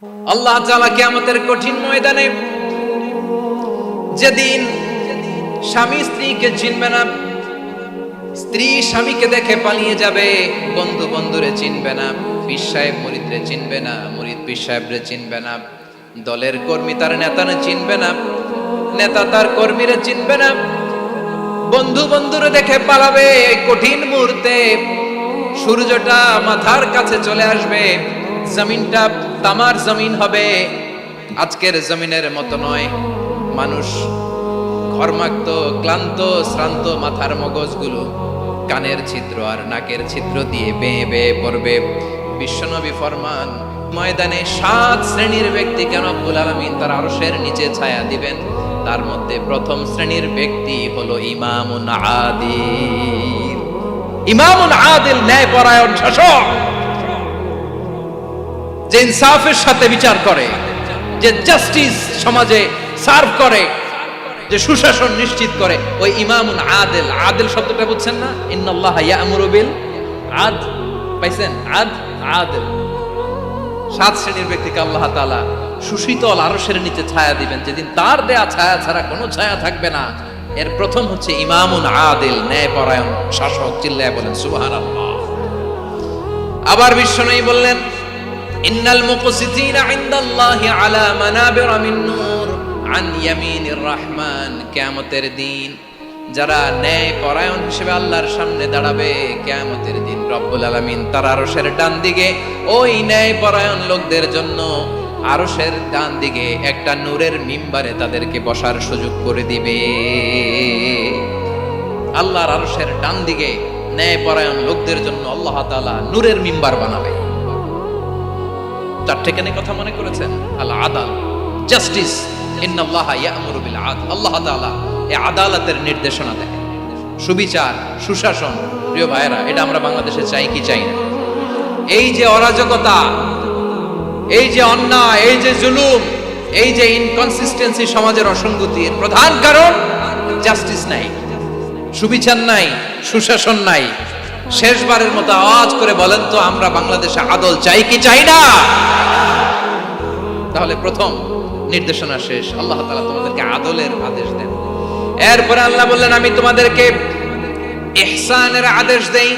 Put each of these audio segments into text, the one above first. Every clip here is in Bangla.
আল্লাহ তাআলা কিয়ামতের কঠিন ময়দানে যেদিন স্বামী স্ত্রীকে চিনবে না, স্ত্রী স্বামীকে দেখে পালিয়ে যাবে, বন্ধু বন্ধুরে চিনবে না, পীর সাহেব মুরিদরে চিনবে না, মুরিদ পীর সাহেবরে চিনবে না, দলের কর্মী তার নেতারে চিনবে না, নেতা তার কর্মীরে চিনবে না, বন্ধু বন্ধুরে দেখে পালাবে। এই কঠিন মুহূর্তে সূর্যটা মাথার কাছে চলে আসবে, জমিনটা তামার জমিন হবে, আজকের জমিনের মতো নয়। মানুষ ঘর্মাক্ত, ক্লান্ত, শ্রান্ত মাথার মগজগুলো কানের ছিদ্র আর নাকের ছিদ্র দিয়ে বেয়ে বেয়ে পড়বে। বিশ্বনবী ফরমান, ময়দানে 7 শ্রেণীর ব্যক্তিকে রব্বুল আলামিন তার আরশের নিচে ছায়া দিবেন। তার মধ্যে প্রথম শ্রেণীর ব্যক্তি হলো ইমামুন আদিল। ইমামুন আদিল, ন্যায়পরায়ণ শাসক, যে ইনসাফের সাথে বিচার করে, যে জাস্টিস সমাজে সার্ভ করে, যে সুশাসন নিশ্চিত করে, ওই ইমামুন আদিল। আদিল শব্দটা বুঝছেন না? ইন্নাল্লাহা ইয়া'মুরু বিল আদল, পাইছেন? আদিল। 7 শ্রেণীর ব্যক্তিকে আল্লাহ তাআলা সুশীতল আরশের নিচে ছায়া দিবেন, যেদিন তার দেয়া ছায়া ছাড়া কোনো ছায়া থাকবে না। এর প্রথম হচ্ছে ইমামুন আদিল, ন্যায়পরায়ণ শাসক। চিল্লায় বলেন সুবহানাল্লাহ। আবার বিশ্বনবী বললেন, ইন্নাল মুকসিতিনা ইনদাল্লাহি আলা মানাবিরা মিন নূর আন ইয়ামিনির রহমান। কিয়ামতের দিন যারা ন্যায়পরায়ণ হিসেবে আল্লাহর সামনে দাঁড়াবে, কিয়ামতের দিন রব্বুল আলামিন তার আরশের ডান দিকে ওই ন্যায়পরায়ণ লোকদের জন্য আরশের ডান দিকে একটা নূরের মিম্বারে তাদেরকে বসার সুযোগ করে দিবে। আল্লাহর আরশের ডান দিকে ন্যায়পরায়ণ লোকদের জন্য আল্লাহ তাআলা নূরের মিম্বার বানাবে। 4টে কেন কথা মনে করেছেন? আল আদাল, জাস্টিস। ইন্নাল্লাহা ইয়া'মুরু বিল আদল। আল্লাহ তাআলা এই আদালতের নির্দেশনা দেন, সুবিচার, সুশাসন। প্রিয় ভাইরা, এটা আমরা বাংলাদেশে চাই কি চাই না? এই যে অরাজকতা, এই যে অন্যায়, এই যে জুলুম, এই যে ইনকনসিস্টেন্সি সমাজের অসঙ্গতির প্রধান কারণ জাস্টিস নাই, সুবিচার নাই, সুশাসন নাই। শেষবারের মতো আওয়াজ করে বলেন তো, আমরা বাংলাদেশে আদল চাই কি চাই না? তাহলে প্রথম নির্দেশনা শেষ, আল্লাহ তাআলা তোমাদেরকে আদলের আদেশ দেন। এরপরে আল্লাহ বললেন, আমি তোমাদেরকে ইহসানের আদেশ দেই।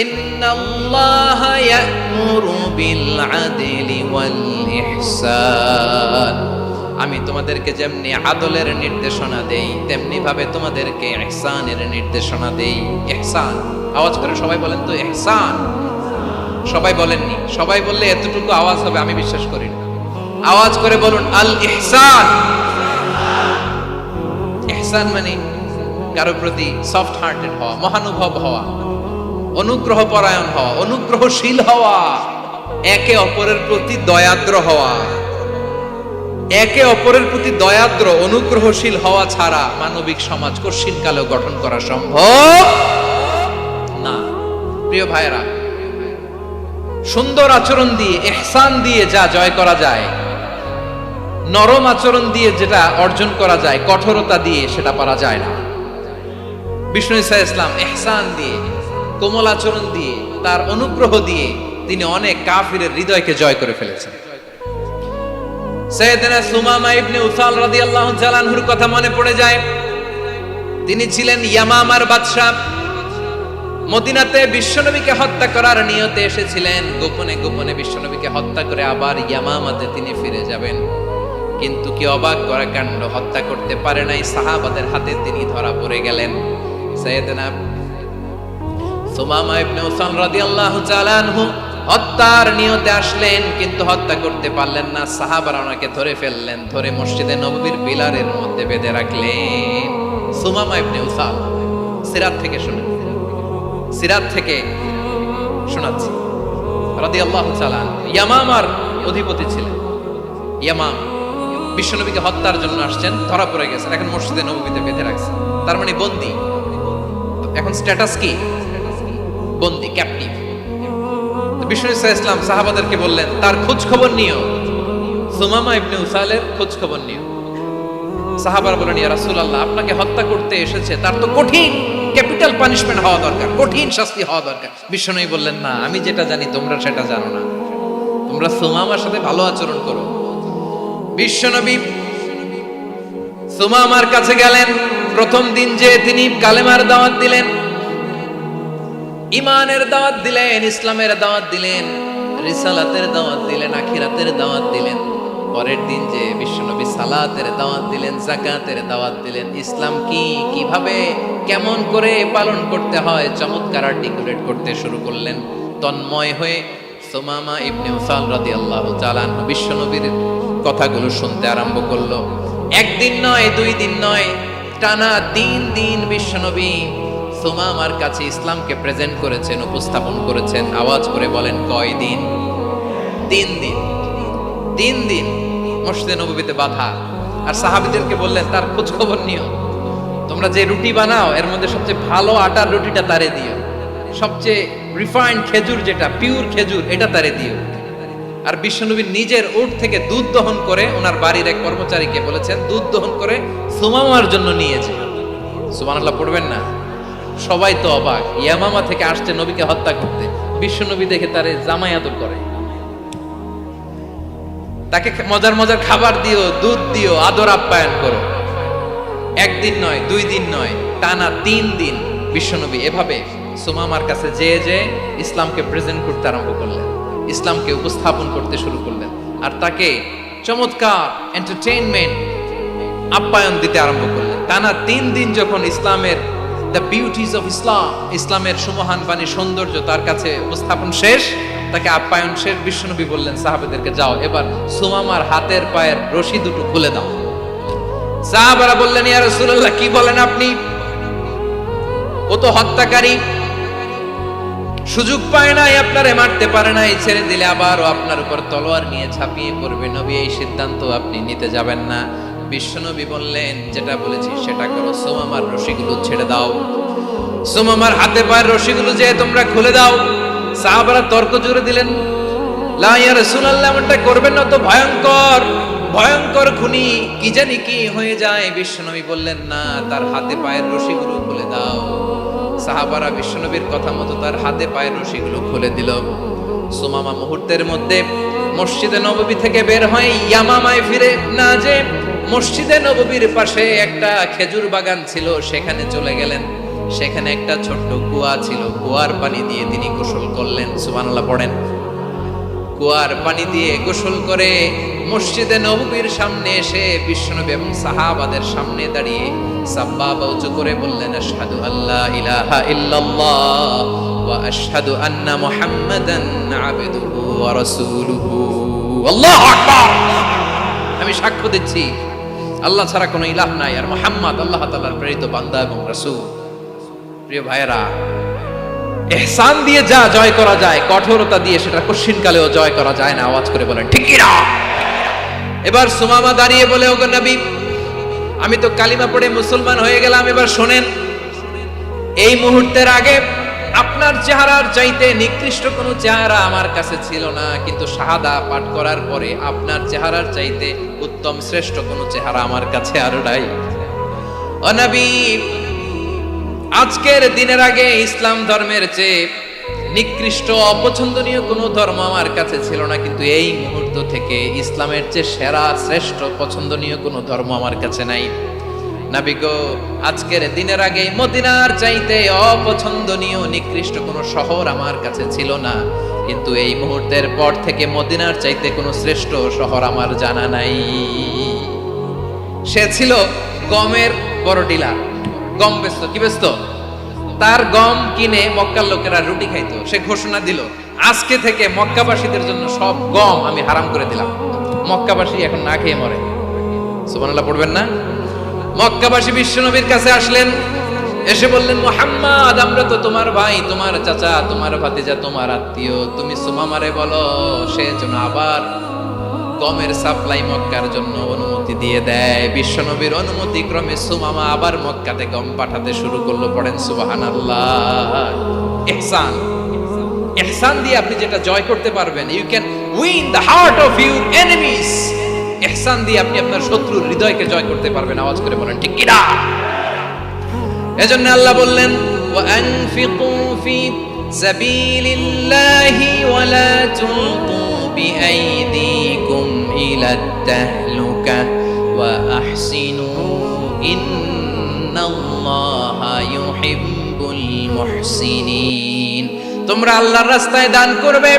ইন্নাল্লাহা ইয়া'মুরু বিল আদলি ওয়াল ইহসান। আমি তোমাদেরকে যেমনি আদলের নির্দেশনা দেই, তেমনি ভাবে তোমাদেরকে ইহসানের নির্দেশনা দেই। ইহসান, আওয়াজ করে সবাই বলেন তো ইহসান। সবাই বলেননি, সবাই বললে এতটুকু আওয়াজ হবে আমি বিশ্বাস করি না। আওয়াজ করে বলুন আল ইহসান। ইহসান মানে কারো প্রতি সফট হার্টেড হওয়া, মহানুভব হওয়া, অনুগ্রহ পরায়ণ হওয়া, অনুগ্রহশীল হওয়া, একে অপরের প্রতি দয়াদ্র হওয়া। একে অপরের প্রতি দয়াদ্র, অনুগ্রহশীল হওয়া ছাড়া মানবিক সমাজ কশিনকালেও গঠন করা সম্ভব না। প্রিয় ভাইরা, সুন্দর আচরণ দিয়ে, ইহসান দিয়ে যা জয় করা যায়, নরম আচরণ দিয়ে যেটা অর্জন করা যায়, কঠোরতা দিয়ে সেটা পারা যায় না। বিষ্ণু ঈসা ইসলাম ইহসান দিয়ে, কোমল আচরণ দিয়ে, তার অনুগ্রহ দিয়ে তিনি অনেক কাফিরের হৃদয়কে জয় করে ফেলেছেন। সাইয়েদনা সুমামা ইবনে উসাল রাদিয়াল্লাহু তাআলা আনহুর কথা মনে পড়ে যায়। তিনি ছিলেন ইয়ামামার বাদশা। মদিনাতে বিশ্বনবীকে হত্যা করার নিয়তে এসেছিলেন, গোপনে গোপনে বিশ্বনবীকে হত্যা করে আবার ইয়ামামাতে তিনি ফিরে যাবেন। কিন্তু কি অবাক করা কাণ্ড, হত্যা করতে পারে নাই, সাহাবাদের হাতে তিনি ধরা পড়ে গেলেন। সাইয়েদনা সুমামা ইবনে উসাল রাদিয়াল্লাহু তাআলা আনহু হত্যার নিয়তে আসলেন, কিন্তু হত্যা করতে পারলেন না। সাহাবারা ওনাকে ধরে ফেললেন, ধরে মসজিদে নববীর পিলারের মধ্যে বেঁধে রাখলেন। সুমামা ইবনে উসাল, সিরাত থেকে শুনেন, সিরাত থেকে শোনাচ্ছি রাদিয়াল্লাহু তাআলা। ইয়ামামার অধিপতি ছিলেন। ইয়ামাম বিশ্বনবীকে হত্যার জন্য আসছেন, ধরা পড়ে গেছেন, এখন মসজিদে নববীতে বেঁধে রাখছেন, তার মানে বন্দী। এখন স্ট্যাটাস কি? বন্দী, ক্যাপটিভ। বিষ্ণু ঈসা ইসলাম সাহাবাদেরকে বললেন, তার খোঁজ খবর নিও, সুমামা ইবনে উসালের খোঁজ খবর নিও। সাহাবারা বলেন, ইয়া রাসূলুল্লাহ, আপনাকে হত্যা করতে এসেছে, তার তো কঠিন ক্যাপিটাল পানিশমেন্ট হওয়া দরকার, কঠিন শাস্তি হওয়া দরকার। বিশ্বনবী বললেন, না, আমি যেটা জানি তোমরা সেটা জানো না। তোমরা সুমামার সাথে ভালো আচরণ করো। বিশ্বনবী সুমামার কাছে গেলেন। প্রথম দিন যে তিনি কালেমার দাওয়াত দিলেন, ইমানের দাওয়াত দিলেন, ইসলামের দাওয়াত দিলেন, রিসালাতের দাওয়াত দিলেন, আখিরাতের দাওয়াত দিলেন। পরের দিন যে বিশ্বনবী সালাতের দাওয়াত দিলেন, যাকাতের দাওয়াত দিলেন, ইসলাম কি, কিভাবে, কেমন করে পালন করতে হয় চমৎকার আর্টিকুলেট করতে শুরু করলেন। তন্ময় হয়ে সুমামা ইবনে উসাল রাদিয়াল্লাহু তাআলা বিশ্বনবীর কথাগুলো শুনতে আরম্ভ করলো। একদিন নয়, 2 দিন নয়, টানা 3 দিন বিশ্বনবী সুমামার কাছে ইসলামকে প্রেজেন্ট করেছেন, উপস্থাপন করেছেন। আওয়াজ করে বলেন, কয় দিন? 3 দিন। 3 দিন মসজিদে নববীতে বাধা। আর সাহাবীদেরকে বললেন, তার খোঁজ খবর নিও। তোমরা যে রুটি বানাও এর মধ্যে সবচেয়ে ভালো আটার রুটিটা তারে দিও, সবচেয়ে রিফাইন্ড খেজুর, যেটা পিওর খেজুর, এটা তারে দিও। আর বিশ্বনবী নিজের উট থেকে দুধ দহন করে ওনার বাড়ির এক কর্মচারীকে বলেছেন, দুধ দহন করে সুমামার জন্য নিয়েছে। সুবহানাল্লাহ পড়বেন না? সবাই তো অবাক, ইয়ামামা থেকে আসছে নবীকে হত্যা করতে, বিশ্বনবী দেখে তারে জামাই আদর করে, তাকে মজার মজার খাবার দিও, দুধ দিও, আদর আপ্যায়ন করো। একদিন নয়, 2 দিন নয়, টানা 3 দিন বিশ্বনবী এভাবে সুমামার কাছে যে ইসলামকে প্রেজেন্ট করতে আরম্ভ করলেন, ইসলামকে উপস্থাপন করতে শুরু করলেন। আর তাকে চমৎকার এন্টারটেইনমেন্ট, আপ্যায়ন দিতে আরম্ভ করলেন। টানা 3 দিন যখন ইসলামের দ্য বিউটিজ অফ ইসলাম, ইসলামের সুমহান বাণী, সৌন্দর্য তার কাছে উপস্থাপন শেষ, তাকে আপ্যায়ন শেষ, বিশ্বনবী বললেন সাহাবাদেরকে, যাও এবার সুমামার হাতের পায়ের রশি দুটো খুলে দাও। সাহাবারা বললেন, ইয়া রাসূলুল্লাহ, কি বলেন আপনি? ও তো হত্যাকারী, সুযোগ পায় নাই, আপনারে মারতে পারে নাই, ছেড়ে দিলে আবার ও আপনার উপর তলোয়ার নিয়ে ঝাঁপিয়ে পড়বে। নবী, এই সিদ্ধান্ত আপনি নিতে যাবেন না। বিশ্বনবী বললেন, যেটা বলেছি সেটা করো, সুমামার রশিগুলো ছেড়ে দাও, সুমামার হাতে পায়ের রশিগুলো যে তোমরা খুলে দাও। সাহাবারা তর্ক জুড়ে দিলেন, লা ইয়া রাসূলুল্লাহ, এমনটা করবেন না, তো ভয়ঙ্কর, ভয়ঙ্কর খুনি, কি জানি কি হয়ে যায়। বিশ্বনবী বললেন, না, তার হাতে পায়ের রশিগুলো খুলে দাও। সাহাবারা বিশ্বনবীর কথা মতো তার হাতে পায়ের রশিগুলো খুলে দিল। সুমামা মুহূর্তের মধ্যে মসজিদে নববী থেকে বের হয়ে ইয়ামামায় ফিরে না যে মসজিদে নববীর পাশে একটা খেজুর বাগান ছিল, সেখানে চলে গেলেন। সেখানে একটা ছোট্ট কুয়া ছিল, কুয়ার পানি দিয়ে তিনি গোসল করলেন। সুবহানাল্লাহ পড়েন। কুয়ার পানি দিয়ে গোসল করে মসজিদে নববীর সামনে এসে বিশ্বনবী এবং সাহাবাদের সামনে দাঁড়িয়ে সাব্বাবা উঁচু করে বললেন, আশহাদু আল্লা ইলাহা ইল্লাল্লাহ ওয়া আশহাদু আন্না মুহাম্মাদান আবদুহু ওয়া রাসূলুহু। আল্লাহু আকবার। আমি সাক্ষ্য দিচ্ছি আল্লাহ ছাড়া কোনো ইলাহ নাই, আর মুহাম্মদ আল্লাহ তাআলার প্রেরিত বান্দা এবং রাসূল। প্রিয় ভাইয়েরা, ইহসান দিয়ে যা জয় করা যায়, কঠোরতা দিয়ে সেটা কঠিনকালেও জয় করা যায় না। আওয়াজ করে বলেন ঠিক কি না? এবার সুমামা দাঁড়িয়ে বলে, ওগো নবী, আমি তো কালিমা পড়ে মুসলমান হয়ে গেলাম, এবার শোনেন, এই মুহূর্তের আগে আপনার চেহারার চাইতে নিকৃষ্ট কোনো চেহারা আমার কাছে ছিল না, কিন্তু শাহাদা পাঠ করার পরে আপনার চেহারার চাইতে উত্তম শ্রেষ্ঠ কোনো চেহারা আমার কাছে আর নাই। ও নবী, আজকের দিনের আগে ইসলাম ধর্মের চেয়ে নিকৃষ্ট অপছন্দনীয় কোনো ধর্ম আমার কাছে ছিল না, কিন্তু এই মুহূর্ত থেকে ইসলামের চেয়ে সেরা শ্রেষ্ঠ পছন্দনীয় কোনো ধর্ম আমার কাছে নাই। নবী গো, আজকের দিনের আগে মদিনার চাইতে অপছন্দনীয় নিকৃষ্ট কোনো শহর আমার কাছে ছিল না, কিন্তু এই মুহূর্তের পর থেকে মদিনার চাইতে কোনো শ্রেষ্ঠ শহর আমার জানা নাই। সে ছিল গমের বড় ডিলার, গম বেচতো। কি বেচতো? তার গম কিনে মক্কার লোকেরা রুটি খাইতো। সে ঘোষণা দিল, আজকে থেকে মক্কাবাসীদের জন্য সব গম আমি হারাম করে দিলাম, মক্কাবাসী এখন না খেয়ে মরে। সুবহানাল্লাহ পড়বেন না? মক্কাবাসী বিশ্বনবীর কাছে আসলেন, এসে বললেন, মুহাম্মদ, আমরা তো তোমার ভাই, তোমার চাচা, তোমার ভাতিজা, তোমার আত্মীয়, তুমি সুমামারে বলো সে যেন আবার গমের সাপ্লাই মক্কার জন্য অনুমতি দিয়ে দেয়। বিশ্বনবীর অনুমতি ক্রমে সুমামা আবার মক্কাতে গম পাঠাতে শুরু করলো। পড়েন সুবহানাল্লাহ। ইহসান, ইহসান দিয়ে আপনি যেটা জয় করতে পারবেন, you can win the heart of your enemies. ইহসান দিয়ে আপনি আপনার শত্রুর হৃদয়কে জয় করতে পারবেন। আওয়াজ করে বলেন ঠিক কি না? এজন্য আল্লাহ বললেন, ওয়া আনফিকু ফি সাবিলিল্লাহি ওয়া লা তুলকু বিআইদিকুম ইলাত তাহলুকা ওয়া আহসিনু ইন্নাল্লাহা ইউহিব্বুল মুহসিনিন। তোমরা আল্লাহর রাস্তায় দান করবে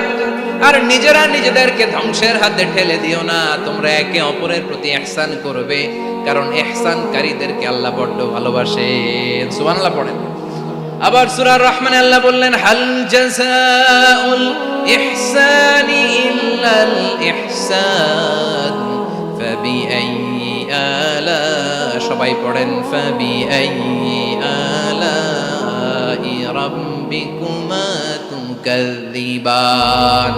আর নিজেরা নিজেদেরকে ধ্বংসের হাতে ঠেলে দিও না। তোমরা একে অপরের প্রতি ইহসান করবে, কারণ ইহসানকারীদেরকে আল্লাহ বড় ভালোবাসেন। সুবহানাল্লাহ পড়েন। আবার সূরা রহমানে আল্লাহ বললেন, হাল জাযাউল ইহসানি ইল্লাল ইহসান ফাবিআইয়ি আলা, সবাই পড়েন, ফাবিআইয়ি আলাই রাব্বিকুমা তুকাযযিবান।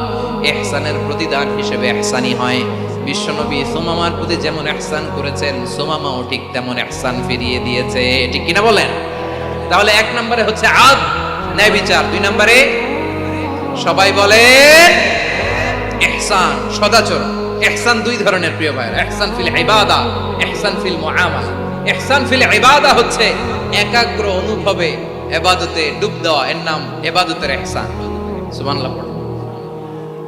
ইহসানের প্রতিদান হিসেবে ইহসানি হয়। বিশ্বনবী সুমামার প্রতি যেমন ইহসান করেছেন, সুমামাও ঠিক তেমন ইহসান ফিরিয়ে দিয়েছে। ঠিক কিনা বলেন? তাহলে এক নম্বরে হচ্ছে আদ, ন্যায় বিচার। দুই নম্বরে সবাই বলেন ইহসান, সদাচরণ। ইহসান দুই ধরনের প্রিয় ভাইরা, ইহসান ফিল ইবাদা, ইহসান ফিল মুআমালা। ইহসান ফিল ইবাদা হচ্ছে একাগ্র অনুভবে ইবাদতে ডুব দেওয়া, এর নাম ইবাদতের ইহসান। সুবহানাল্লাহ পড়ুন।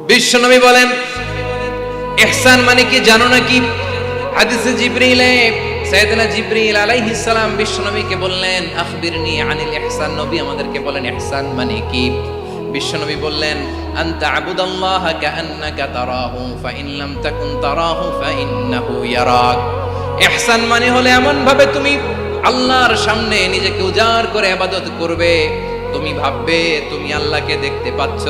বিশ্বনবী বলেন ইহসান মানে কি জানো নাকি? হাদিসে জিবরিলে সাইয়েদনা জিবরিল আলাইহিস সালাম বিশ্বনবীকে বললেন, আখবিরনি আনিল ইহসান। নবী আমাদেরকে বলেন ইহসান মানে কি? বিশ্বনবী বললেন, আনতা আবুদাল্লাহা কাআন্নাকা তারাহু ফাইন লাম তাকুন তারাহু ফাইন্নাহু ইয়ারাক। ইহসান মানে হলো এমন ভাবে তুমি আল্লাহর সামনে নিজেকে উজাড় করে ইবাদত করবে, তুমি ভাববে তুমি আল্লাহকে দেখতে পাচ্ছ।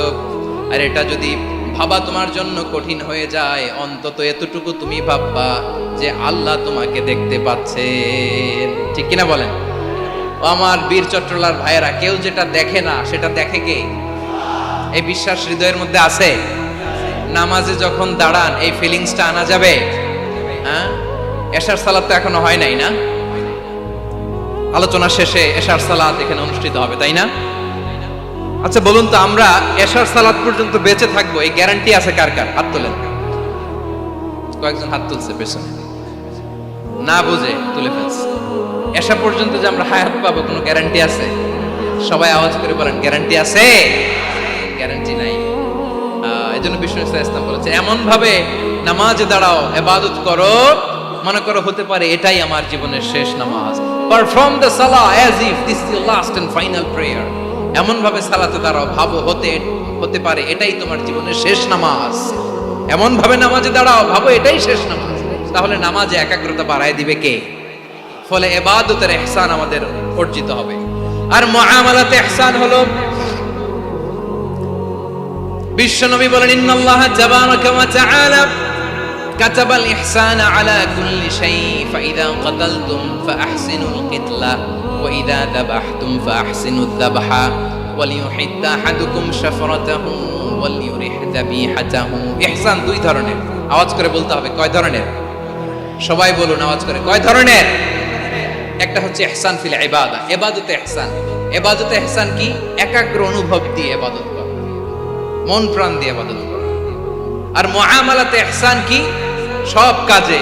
আর এটা যদি ভাবা তোমার জন্য কঠিন হয়ে যায়, অন্তত এতটুকু তুমি ভাববা যে আল্লাহ তোমাকে দেখতে পাচ্ছেন। ঠিক কিনা বলেন? ও আমার বীর চট্টলার ভাইয়েরা, কেউ যেটা দেখে না সেটা দেখে কে? এই বিশ্বাস হৃদয়ের মধ্যে আছে? নামাজে যখন দাঁড়ান এই ফিলিংসটা আনা যাবে? হ্যাঁ, এশার সালাত তো এখনো হয় নাই না? আলোচনা শেষে এশার সালাত এখানে অনুষ্ঠিত হবে, তাই না? আচ্ছা বলুন তো, আমরা এশার সালাত পর্যন্ত বেঁচে থাকবো এই গ্যারান্টি আছে কার কার? হাত তোলেন। কয়েকজন হাত তুলছে পেছনে, না বুঝে তুলে ফেলছে। এশা পর্যন্ত যে আমরা হায়াত পাবো কোনো গ্যারান্টি আছে? সবাই আওয়াজ করে বলেন, গ্যারান্টি আছে? গ্যারান্টি নাই। এজন্য বিষ্ণু ইসলাম বলেছে এমন ভাবে নামাজে দাঁড়াও, ইবাদত করো, মনে করো হতে পারে এটাই আমার জীবনের শেষ নামাজ। পারফর্ম দ্য সালাহ as if this is the last and final prayer. এমন ভাবে সালাতে দাঁড়াও, ভাবো হতে পারে এটাই তোমার জীবনের শেষ নামাজ। এমন ভাবে নামাজে দাঁড়াও, ভাবো এটাই শেষ নামাজ। তাহলে নামাজে একাগ্রতা বাড়ায় দিবে কে? ফলে ইবাদতের ইহসান আমাদের অর্জিত হবে। আর মুআমালাতে ইহসান হলো, বিশ্বনবী বলেন, ইন্নাল্লাহা তাবারাকা ওয়া তাআলা কাতাবাল ইহসানা আলা কুল্লি শাই ফাইদা কাতালতুম ফাআহসিনুল কিতলা ওয়া ইযা যাবাহতুম ফাআহসিনুদ যাবহা ওয়ালিয়ুহিদ্দা আহাদুকুম শাফরাতাহু ওয়ালিয়ুরিহ যাবিহাতাহু। ইহসান দুই ধরনের। আওয়াজ করে বলতে হবে, কয় ধরনের? সবাই বলুন আওয়াজ করে, কয় ধরনের? একটা হচ্ছে ইহসান ফিল ইবাদা, ইবাদতে ইহসান। ইবাদতে ইহসান কি? একাগ্র অনুভব দিয়ে ইবাদত করা, মন প্রাণ দিয়ে ইবাদত করা। আর মুআমালাতে ইহসান কি? সব কাজে,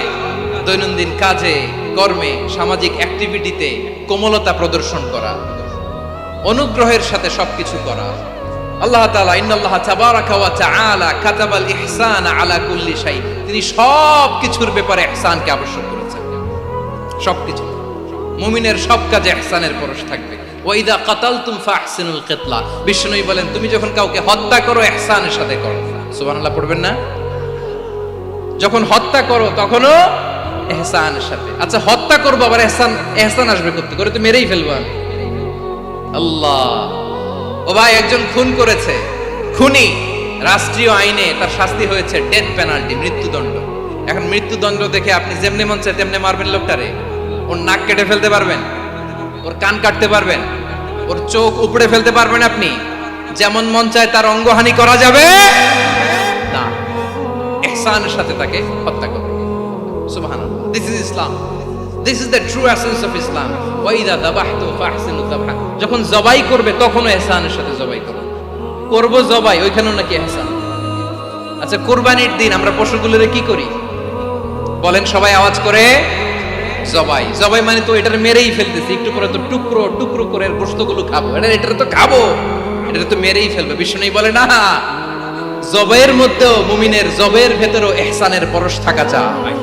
দৈনন্দিন কাজে, কর্মে, সামাজিক অ্যাক্টিভিটিতে কোমলতা প্রদর্শন করা, অনুগ্রহের সাথে সবকিছু করা। আল্লাহ তাআলা ইন্নাল্লাহা তাবারাকা ওয়া তাআলা কাতাবাল ইহসানা আলা কুল্লি শাই, তিনি সব কিছুর ব্যাপারে ইহসানকে আবশ্যক করেছেন। সবকিছু, মুমিনের সব কাজে ইহসানের পরশ থাকবে। ওয়া ইযা কাতালতুম ফাহসিনুল কিতলা, বিষ্ণুই বলেন তুমি যখন কাউকে হত্যা করো ইহসানের সাথে করো। সুবহানাল্লাহ পড়বেন না? যখন হত্যা করো তখনও ইহসানের সাথে। আচ্ছা হত্যা করবো আবার ইহসান আসবে করতে করে, তো মেরেই ফেলবো আমি। আল্লাহ, ও ভাই একজন খুন করেছে, খুনি, রাষ্ট্রীয় আইনে তার শাস্তি হয়েছে ডেথ পেনাল্টি, মৃত্যুদণ্ড। এখন মৃত্যুদণ্ড দেখে আপনি যেমনি মন চায় তেমনি মারবেন লোকটারে? ওর নাক কেটে ফেলতে পারবেন? ওর কান কাটতে পারবেন? ওর চোখ উপড়ে ফেলতে পারবেন আপনি? যেমন মন চায় তার অঙ্গহানি করা যাবে না। ইহসানের সাথে তাকে হত্যা করবে। সুবহানাল্লাহ, this is Islam, this is the true essence of Islam. ওয়া ইযা যাবাহতুম ফাহসিনুদ যাবহা, যখন জবাই করবে তখনও ইহসানের সাথে জবাই করো। করব জবাই, ওইখানেও নাকি ইহসান। আচ্ছা কুরবানির দিন আমরা পশুগুলোরে কি করি বলেন সবাই আওয়াজ করে? জবাই। জবাই মানে তো এটার মেরেই ফেলতেছি, একটু পরে তো টুকরো টুকরো করে গোশতগুলো খাবো, এটা তো খাবো, এটা তো মেরেই ফেলবে। বিষ্ণু বলে না, জবের মধ্যেও মুমিনের জবের ভেতরেও ইহসানের পরশ থাকা চাই।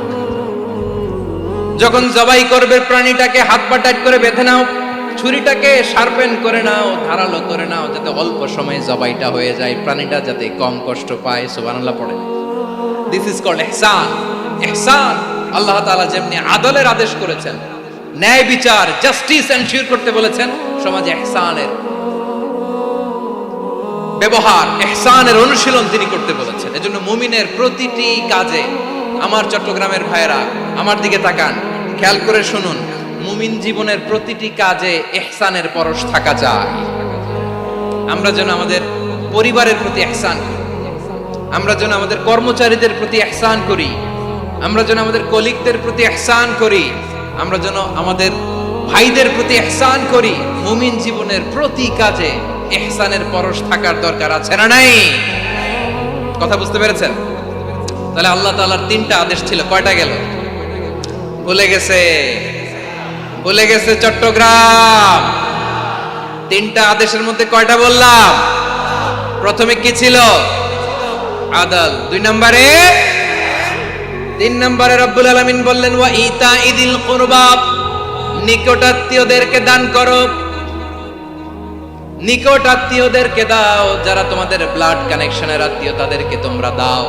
যখন জবাই করবে প্রাণীটাকে হাত পা টাইট করে বেঁধে নাও, ছুরিটাকে শার্পেন করে নাও, ধারালো করে নাও, যাতে অল্প সময়ে জবাইটা হয়ে যায়, প্রাণীটা যাতে কম কষ্ট পায়। সুবহানাল্লাহ পড়ে। দিস ইজ কল্ড ইহসান। ইহসান আল্লাহ তাআলা যেমনি আদলের আদেশ করেছেন, ন্যায় বিচার জাস্টিস এনশিওর করতে বলেছেন, সমাজে ইহসানের ব্যবহার, ইহসানের অনুশীলন তিনি করতে বলেছেন। এজন্য মুমিনের প্রতিটি কাজে, আমার চট্টগ্রামের ভাইয়েরা আমার দিকে তাকান, খেয়াল করে শুনুন, মুমিন জীবনের প্রতিটি কাজে ইহসানের পরশ থাকা চাই। আমরা যেন আমাদের পরিবারের প্রতি ইহসান করি, আমরা যেন আমাদের কর্মচারীদের প্রতি ইহসান করি, আমরা যেন আমাদের কলিগদের প্রতি ইহসান করি, আমরা যেন আমাদের ভাইদের প্রতি ইহসান করি। মুমিন জীবনের প্রতি কাজে ইহসানের পরশ থাকার দরকার আছে না নাই? কথা বুঝতে পেরেছেন? তাহলে আল্লাহ তাআলার তিনটা আদেশ ছিল, কয়টা গেল? ভুলে গেছে, ভুলে গেছে চট্টগ্রাম। তিনটা আদেশের মধ্যে কয়টা বললাম? প্রথমে কি ছিল? আদল। 2 নম্বরে, 3 নম্বরে রব্বুল আলামিন বললেন ওয়া ইতাইদিল কুরবা, নিকটাত্মীয়দেরকে দান করো। নিকট আত্মীয়দেরকে দাও, যারা তোমাদের ব্লাড কানেকশনের আত্মীয় তাদেরকে তোমরা দাও।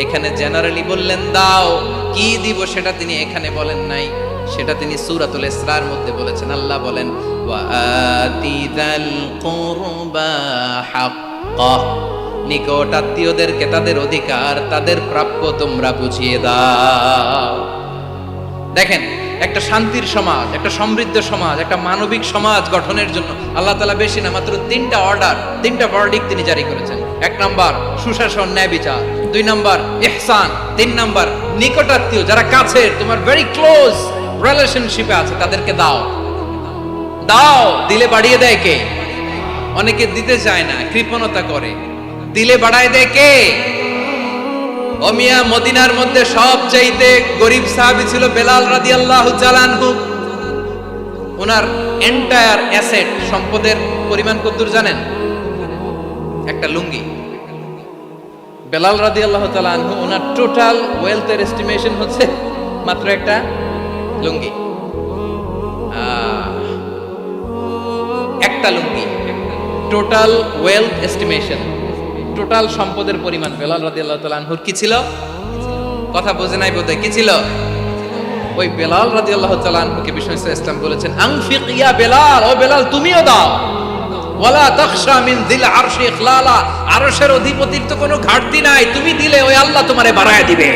এখানে জেনারেলি বললেন দাও, কি দিব সেটা তিনি এখানে বলেন নাই, সেটা তিনি সূরাতুল ইসরার মধ্যে বলেছেন। আল্লাহ বলেন ওয়া আতিদাল কুরবা হাক্কা, নিকট আত্মীয়দেরকে তাদের অধিকার, তাদের প্রাপ্য তোমরা বুঝিয়ে দাও। দেখেন, একটা শান্তির সমাজ, একটা সমৃদ্ধ সমাজ, একটা মানবিক সমাজ গঠনের জন্য আল্লাহ তাআলা বেশি না, মাত্র 3টা অর্ডার, 3টা ভার্ডিক্ট তিনি জারি করেছেন। 1 নাম্বার সুশাসন, ন্যায় বিচার। 2 নাম্বার ইহসান। 3 নাম্বার নিকটাত্মীয়, যারা কাছের, তোমার ভেরি ক্লোজ রিলেশনশিপে আছে, তাদেরকে দাও। দাও, দিলে বাড়িয়ে দেয় কে? অনেকে দিতে চায় না, কৃপণতা করে। দিলে বাড়ায় দেয় কে? ও মিয়া, মদিনার মধ্যে সবচাইতে গরিব সাহাবী ছিল বেলাল রাদিয়াল্লাহু তাআলা আনহু। ওনার এন্টায়ার অ্যাসেট, সম্পদের পরিমাণ কতদূর জানেন? একটা লুঙ্গি। বেলাল রাদিয়াল্লাহু তাআলা আনহু, ওনার টোটাল ওয়েলথের এস্টিমেশন হচ্ছে মাত্র একটা লুঙ্গি। একটা লুঙ্গি, টোটাল ওয়েলথ এস্টিমেশন, টোটাল সম্পদের পরিমাণ বেলাল রাদিয়াল্লাহু তাআলা আনহুর কি ছিল? কথা বোঝে নাই বোধহয়। কি ছিল? ওই বেলাল রাদিয়াল্লাহু তাআলা আনহুকে বিষ্ণু ইসলাম বলেছেন আনফিক ইয়া বেলাল, ও বেলাল তুমিও দাও। ওয়ালা তাখশা মিন যিল আরশি ইখলালা, আরশের অধিপতির তো কোনো ঘাটতি নাই, তুমি দিলে ওই আল্লাহ তোমারে বাড়ায় দিবে।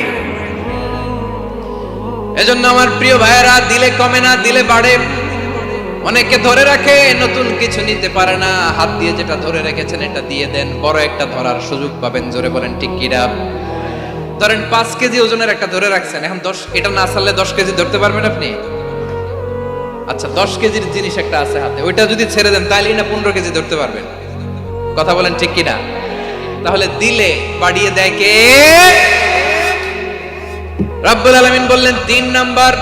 এজন্য আমার প্রিয় ভাইয়েরা, দিলে কমে না, দিলে বাড়ে। অনেকে ধরে রাখে, নতুন কিছু নিতে পারে না, হাত দিয়ে যেটা ধরে রেখেছেন এটা দিয়ে দেন, বড় একটা ধরার সুযোগ পাবেন। জোরে বলেন ঠিক কিনা? ধরেন 5 কেজি ওজনের একটা ধরে রাখছেন, এখন 10, এটা না ছাড়লে 10 কেজি ধরতে পারবেন আপনি? আচ্ছা, 10 কেজির জিনিস একটা আছে হাতে, ওইটা যদি ছেড়ে দেন তাহলে না 15 কেজি ধরতে পারবেন। কথা বলেন ঠিক কিনা? তাহলে দিলে বাড়িয়ে দেয় কে? রব্বুল আলামিন বললেন 3 নাম্বার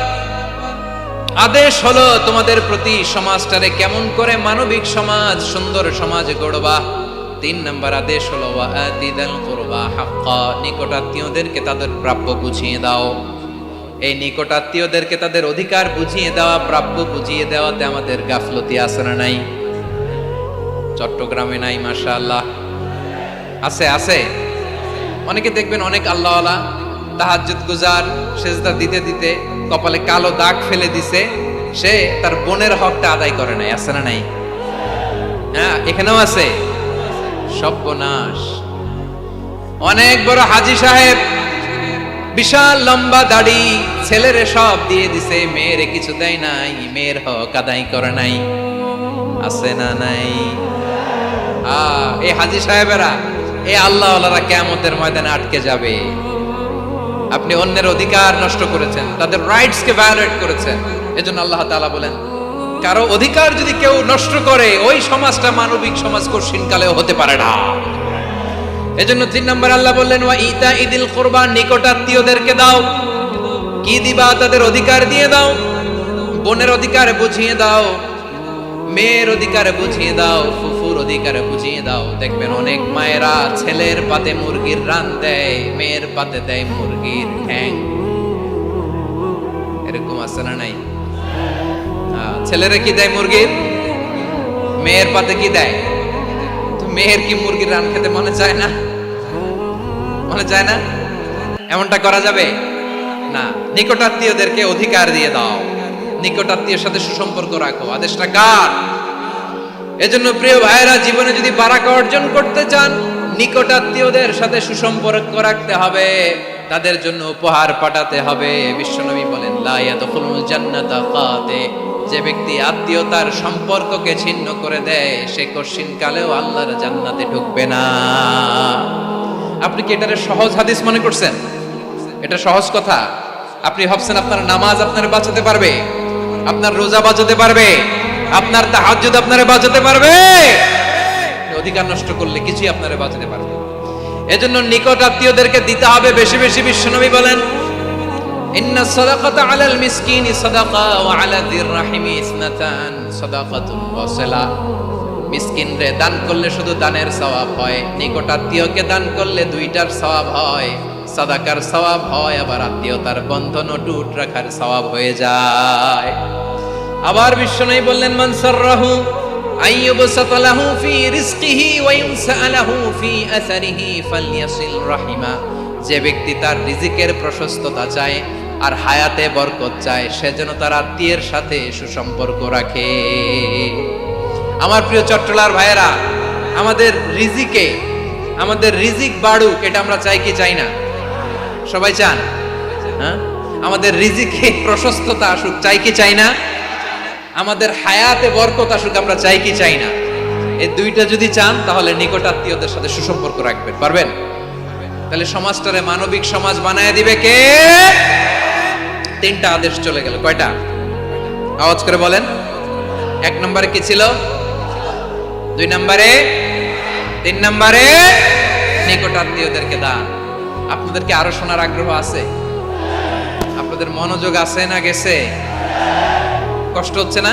আদেশ হলো তোমাদের প্রতি সমাজটারে কেমন করে মানবিক সমাজ, সুন্দর সমাজ গড়বা। 3 নাম্বার আদেশ হলো ওয়া আতিদাল কুরবা হাক্কা, নিকটাত্মীয়দেরকে তাদের প্রাপ্য বুঝিয়ে দাও। এই নিকটাত্মীয়দেরকে তাদের অধিকার বুঝিয়ে দেওয়া, প্রাপ্য বুঝিয়ে দেওয়াতে আমাদের গাফলতি আছে না নাই? চট্টগ্রামে নাই? মাশাআল্লাহ আছে, আছে। অনেকে দেখবেন অনেক আল্লাহওয়ালা, তাহাজ্জুদ গুজার, সেজদা দিতে দিতে কপালে কালো দাগ ফেলে দিছে, সে তার বোনের হকটা আদায় করে নাই। আছে না নাই? হ্যাঁ, এখানেও আছে। সর্বনাশ। অনেক বড় হাজী সাহেব, বিশাল লম্বা দাড়ি, ছেলেরে সব দিয়ে দিছে, মেয়েরে কিছু দেয় নাই, মেয়ের হক আদায় করে নাই। আছে না নাই? এই হাজী সাহেবেরা, এই আল্লাহওয়ালারা কিয়ামতের ময়দানে আটকে যাবে। আপনি অন্যের অধিকার নষ্ট করেছেন, তাদের রাইটস কে ভায়োলেট করেছেন। এজন্য আল্লাহ তাআলা বলেন, কারো অধিকার যদি কেউ নষ্ট করে, ওই সমাজটা মানবিক সমাজ কঠিনকালেও হতে পারে না। এজন্য 3 নম্বর আল্লাহ বললেন ওয়া ইতাইদিল কুরবা, নিকটাত্মীয়দেরকে দাও। কি দিবা? তাদের অধিকার দিয়ে দাও, বোনের অধিকার বুঝিয়ে দাও, মেয়ের অধিকার বুঝিয়ে দাও, ফুফুর অধিকার বুঝিয়ে দাও। দেখবেন অনেক মায়েরা ছেলের পাতে মুরগির রান দেয়, মেয়ের পাতে দেয় মুরগির ঠ্যাং। এরকম আছে না নাই? ছেলেরা কি দেয় মুরগির, মেয়ের পাতে কি দেয়? তো মেয়ের কি মুরগির রান খেতে মনে চায় না? মনে চায় না? এমনটা করা যাবে না। নিকটাত্মীয়দেরকে অধিকার দিয়ে দাও, নিকটাত্মীয়ের সাথে সুসম্পর্ক রাখো। আদেশটা কার? এজন্য প্রিয় ভাইয়েরা, জীবনে যদি বারাকা অর্জন করতে চান, নিকটাত্মীয়দের সাথে সুসম্পর্ক রাখতে হবে, তাদের জন্য উপহার পাঠাতে হবে। বিশ্বনবী বলেন, লা ইয়াদখুলুল জান্নাতা কাতে, যে ব্যক্তি আত্মীয়তার সম্পর্ককে ছিন্ন করে দেয়, সে কশিন কালেও আল্লাহর জান্নাতে ঢুকবে না। আপনি কি এটারে সহজ হাদিস মনে করছেন? এটা সহজ কথা? আপনি ভাবছেন আপনার নামাজ আপনারে বাঁচাতে পারবে, আপনার রোজা বাঁচাতে পারবে, আপনার তাহাজ্জুদ আপনারে বাঁচাতে পারবে? অধিকার নষ্ট করলে কিছুই আপনারে বাঁচাতে পারবে। এজন্য নিকট আত্মীয়দেরকে দিতে হবে বেশি বেশি। বিশ্বনবী বলেন, ইন্না সাদাকাতা আলাল মিসকিনি সাদাকা ওয়া আলা যির রাহিমি ইসনাতান সাদাকাতুন ওয়া সিলা। মিসকিনরে দান করলে শুধু দানের সওয়াব হয়, নিকট আত্মীয়কে দান করলে দুইটার সওয়াব হয়। সাদাকার সওয়াব হয়, আবার আত্মীয়তার বন্ধন অটুট রাখার সওয়াব হয়ে যায়। আবার বিশ্বনবী বললেন, মান সাররাহু আইয়ুবসাতা লাহু ফি রিজকিহি ওয়া ইউনসা লাহু ফি আসারিহি ফালইয়াসিল রাহিমা। যে ব্যক্তি তার রিজিকের প্রশস্ততা চায় আর হায়াতে বরকত চায়, সে যেন তার আত্মীয়ের সাথে সুসম্পর্ক রাখে। আমার প্রিয় চট্টলার ভাইয়েরা, আমাদের রিজিক বাড়ুক, এটা আমরা চাই কি চাই না? সবাই চান? হ্যাঁ, আমাদের রিজিকে প্রশস্ততা আসুক, চাই কি চাই না? আমাদের হায়াতে বরকত আসুক, আমরা চাই কি চাই না? এই দুইটা যদি চান, তাহলে নিকট আত্মীয়দের সাথে সুসম্পর্ক রাখবেন, পারবেন? তাহলে সমাজটারে মানবিক সমাজ বানায় দিবে কে? তিনটা আদেশ চলে গেল। কয়টা? আওয়াজ করে বলেন। 1 নম্বরে কি ছিল? 2 নম্বরে, 3 নম্বরে নিকট আত্মীয়দেরকে দান। আপনাদেরকে আরো শোনার আগ্রহ আছে? আপনাদের মনোযোগ আছে না গেছে? কষ্ট হচ্ছে না?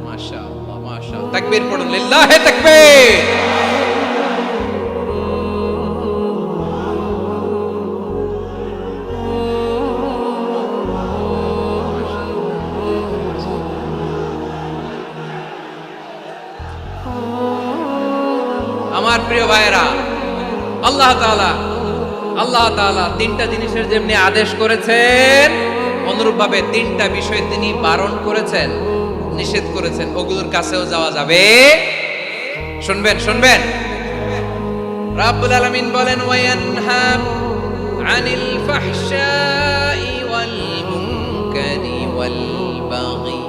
মাশাআল্লাহ, মাশাআল্লাহ। তাকবীর পড়ুন, লিল্লাহি তাকবীর। আমার প্রিয় ভাইয়েরা, আল্লাহ তাআলা তিনটা জিনিসের যেমনি আদেশ করেছেন, অনুরূপভাবে তিনটা বিষয় তিনি বারণ করেছেন, নিষেধ করেছেন। ওগুলোর কাছেও যাওয়া যাবে। শুনবেন। রাব্বুল আলামিন বলেন, ওয়ায়ানহা আনিল ফাহশাই ওয়াল মুনকারি ওয়াল বাগি।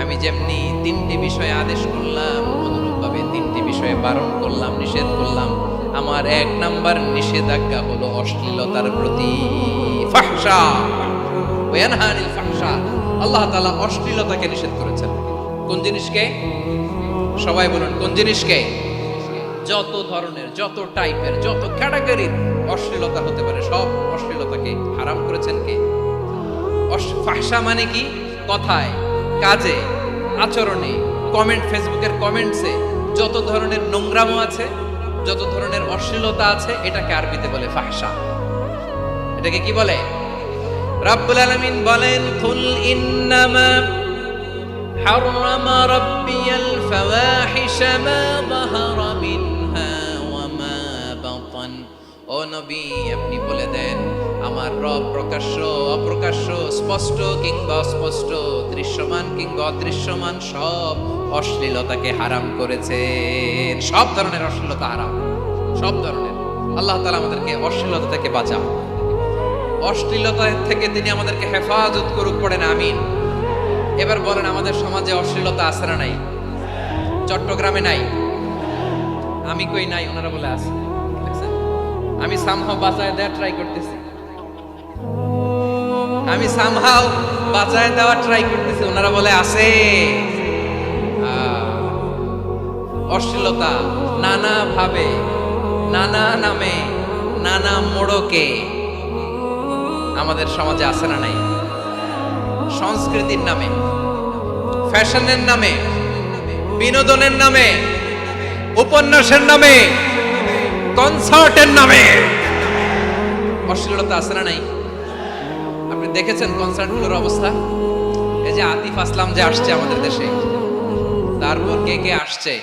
আমি যেমনি তিনটি বিষয়ে আদেশ করলাম, অনুরূপভাবে তিনটি বিষয়ে বারণ করলাম, নিষেধ করলাম। আমার 1 নাম্বার নিষেধাজ্ঞা হলো অশ্লীলতার প্রতি। ফাহশা, ওয়ায়ানহা আনিল ফাহশা। আল্লাহ তাআলা অশ্লীলতাকে নিষেধ করেছেন। কোন জিনিসকে? সবাই বলুন, কোন জিনিসকে? যত ধরনের, যত টাইপের, যত ক্যাটাগরির অশ্লীলতা হতে পারে, সব অশ্লীলতাকে হারাম করেছেন কে? ফাহশা মানে কি? কথায়, কাজে, আচরণে, কমেন্ট, ফেসবুকের কমেন্টসে যত ধরনের নোংরামো আছে, যত ধরনের অশ্লীলতা আছে, এটাকে আরবিতে বলে ফাহশা। এটাকে কি বলে? রাব্বুল আলামিন বলেন, কুল ইন্নামা হাররামা রাব্বিয়াল ফাওয়াহিশা মা যাহারা মিনহা ওয়া মা বাতান। ও নবী, আপনি বলে দেন, আমার রব প্রকাশ্য, অপ্রকাশ্য, স্পষ্ট কিংবা অস্পষ্ট, দৃশ্যমান কিংবা অদৃশ্যমান সব অশ্লীলতাকে হারাম করেছেন। সব ধরনের অশ্লীলতা হারাম, সব ধরনের। আল্লাহ তাআলা আমাদেরকে অশ্লীলতা থেকে বাঁচান, অশ্লীলতা থেকে তিনি আমাদেরকে হেফাজত করুক। পড়েন আমিন। এবার বলেন, আমাদের সমাজে অশ্লীলতা আছে না নাই? চট্টগ্রামে নাই? আমি কই নাই, ওনারা বলে আছে। আমি সামহাও বাঁচায় দেওয়ার ট্রাই করতেছি, ওনারা বলে আছে। অশ্লীলতা নানা ভাবে, নানা নামে, নানা মোড়কে আমাদের সমাজে আছে না নাই? সংস্কৃতির নামে, ফ্যাশনের নামে, বিনোদনের নামে, উপন্যাসের নামে, কনসার্টের নামে অশ্লীলতা আছে না নাই? আপনি দেখেছেন কনসার্টগুলোর অবস্থা? এই যে আতিফ আসলাম যে আসছে আমাদের দেশে, তারপর কে কে আসছে,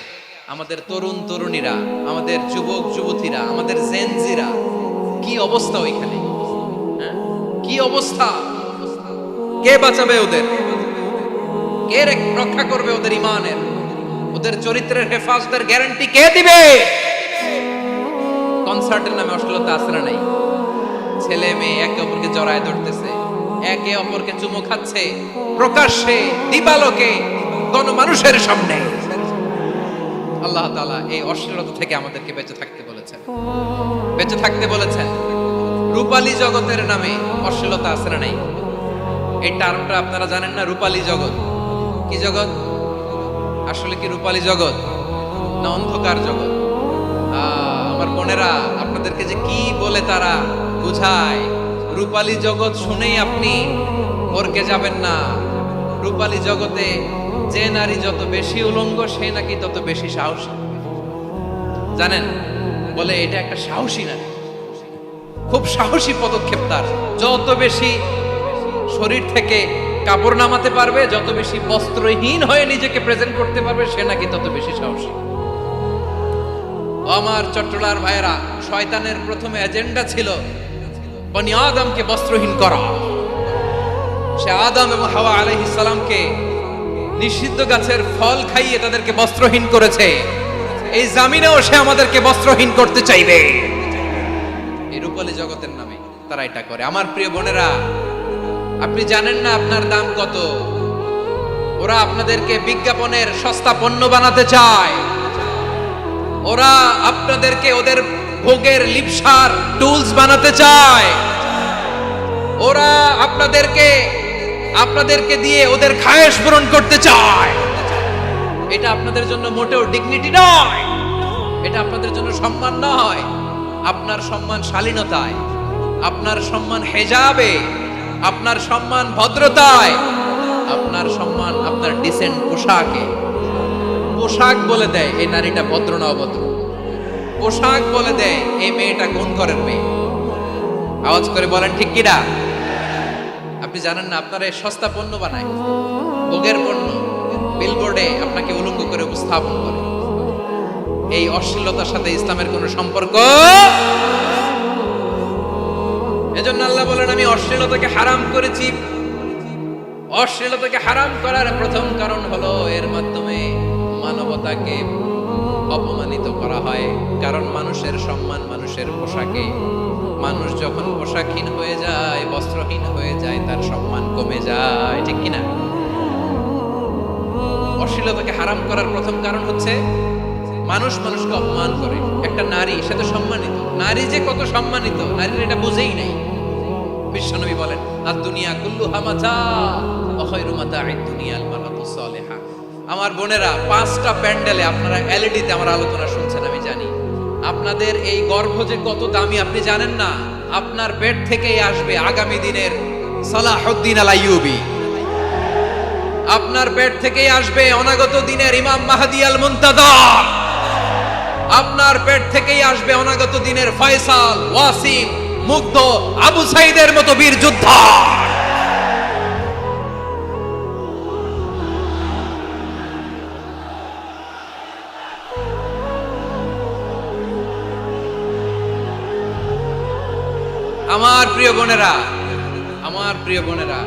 আমাদের তরুণ তরুণীরা, আমাদের যুবক যুবতীরা, আমাদের জেনজিরা, কি অবস্থা ওইখানে? হ্যাঁ, কি অবস্থা? কে বাঁচাবে ওদের? কে রক্ষা করবে ওদের ইমানের, ওদের চরিত্রের হেফাজতের গ্যারান্টি কে দিবে? কনসার্টের নামে অশ্লীলতা আছে না নাই? ছেলে মেয়ে একে অপরকে জড়ায় ধরতেছে, একে অপরকে চুমু খাচ্ছে প্রকাশ্যে, দিবালোকে, গণমানুষের সামনে। আল্লাহ তাআলা এই অশ্লীলতা থেকে আমাদেরকে বেঁচে থাকতে বলেছেন, বেঁচে থাকতে বলেছেন। রূপালী জগতের নামে অশ্লীলতা আছে না নাই? এই টার্মটা আপনারা জানেন না? রূপালী জগৎ কি জগৎ? আসলে কি রূপালী জগৎ না অন্ধকার জগৎ? আমার বোনেরা, আপনাদেরকে যে কি বলে তারা বুঝায়, রূপালী জগৎ শুনেই আপনি ভরকে যাবেন না। রূপালী জগতে যে নারী যত বেশি উলঙ্গ, সে নাকি তত বেশি সাহসী। জানেন, বলে এটা একটা সাহসী নারী, খুব সাহসী পদক্ষেপ তার। যত বেশি শরীর থেকে কাপড় নামাতে পারবে, যত বেশি বস্ত্রহীন হয়ে নিজেকে প্রেজেন্ট করতে পারবে, সে নাকি তত বেশি সাহসী। আমার চট্টলার ভাইয়েরা, শয়তানের প্রথমে এজেন্ডা ছিল বনি আদমকে বস্ত্রহীন করা। সে আদম এবং হাওয়া আলাইহিস সালামকে নিষিদ্ধ গাছের ফল খাইয়ে তাদেরকে বস্ত্রহীন করেছে। এই জামিনেও সে আমাদেরকে বস্ত্রহীন করতে চাইবে। এই রূপালী জগতের নামে তারা এটা করে। আমার প্রিয় বোনেরা, আপনি জানেন না আপনার দাম কত? ওরা আপনাদেরকে বিজ্ঞাপনের সস্তা পণ্য বানাতে চায়। ওরা আপনাদেরকে ওদের ভোগের লিপসার টুলস বানাতে চায়। ওরা আপনাদেরকে দিয়ে ওদের খায়েশ পূরণ করতে চায়। এটা আপনাদের জন্য মোটেও ডিগনিটি নয়, এটা আপনাদের জন্য সম্মান নয়। আপনার সম্মান শালীনতায়, আপনার সম্মান হেজাবে, আপনার সম্মান ভদ্রতায়, আপনার সম্মান আপনার ডিসেন্ট পোশাকে। পোশাক বলে দেয় এই নারীটা ভদ্র না অভদ্র। পোশাক বলে দেয় এই মেয়েটা কোন ঘরের মেয়ে। আওয়াজ করে বলেন ঠিক কিনা? আপনি জানেন না, আপনারা এই সস্তা পণ্য বানায়, ভোগের পণ্য, বিলবোর্ডে আপনাকে উলঙ্গ করে উপস্থাপন করে। এই অশ্লীলতার সাথে ইসলামের কোনো সম্পর্ক। এজন্য আল্লাহ বলেন, আমি অশ্লীলতাকে হারাম করেছি। অশ্লীলতাকে হারাম করার প্রথম কারণ হলো এর মাধ্যমে মানবতাকে অপমানিত করা হয়। কারণ মানুষের সম্মান মানুষের পোশাকে। মানুষ যখন পোশাকহীন হয়ে যায়, বস্ত্রহীন হয়ে যায়, তার সম্মান কমে যায়, ঠিক কিনা? অশ্লীলতাকে হারাম করার প্রথম কারণ হচ্ছে মানুষ মানুষকে অপমান করে। একটা নারী, সে তো সম্মানিত। নারী যে কত সম্মানিত, নারীর এটা বুঝেই নাই। বিশ্বনবী বলেন, আদ-দুনিয়া কুল্লুহা মাতা ওয়া খায়রু মাতা'আদ দুনিয়াল মারআতুস সালিহা। আমার বোনেরা, 5টা প্যান্ডেলে আপনারা এলইডিতে আমার আলোচনা শুনছেন, আমি জানি। আপনাদের এই গর্ভ যে কত দামি আপনি জানেন না। আপনার পেট থেকেই আসবে আগামী দিনের সালাহুদ্দিন আল আইয়ুবী। আপনার পেট থেকেই আসবে অনাগত দিনের ইমাম মাহদী আল মুনতাযর। আপনার পেট থেকেই আসবে অনাগত দিনের ফয়সাল, ওয়াসিম, মুগ্ধ, আবু সাইদের মতো বীর যোদ্ধা। আমার প্রিয় বোনেরা, আমার প্রিয় বোনেরা,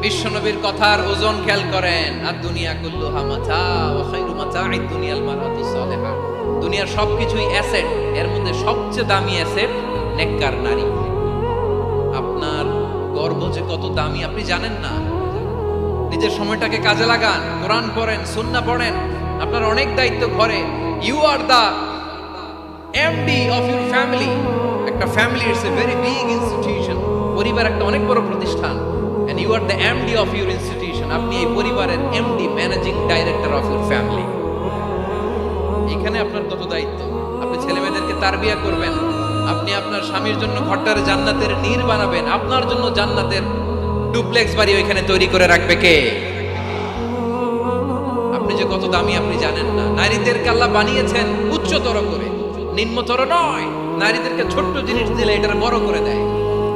বিশ্বনবীর কথার ওজন খেয়াল করেন। আদ-দুনিয়া কুল্লুহা মাতা ওয়া খায়রু মাতা'আদ দুনিয়াল মারআতুস সালিহা। দুনিয়ার সবকিছুই অ্যাসেট, এর মধ্যে সবচেয়ে দামি অ্যাসেট নেককার নারী। আপনার গর্ভ যে কত দামি আপনি জানেন না। নিজের সময়টাকে কাজে লাগান, কোরআন পড়েন, সুন্নাহ পড়েন। আপনার অনেক দায়িত্ব ঘরে। You are the MD of your family. একটা family it's a very big institution. পরিবার একটা অনেক বড় প্রতিষ্ঠান। And you are the MD of your institution. আপনি এই পরিবারের MD, managing director of your family. এখানে আপনার কত দায়িত্ব। আপনি ছেলেমেয়েদেরকে তারবিয়া করবেন। আপনি আপনার স্বামীর জন্য ঘরটারে জান্নাতের নীর বানাবেন। আপনার জন্য জান্নাতের ডুপ্লেক্স বাড়ি ওইখানে তৈরি করে রাখবে কে? কত দামি আপনি জানেন না। নারীদেরকে আল্লাহ বানিয়েছেন উচ্চতর করে, নিম্নতর নয়। নারীদেরকে ছোট্ট জিনিস দিলে এটারে বড় করে দেয়।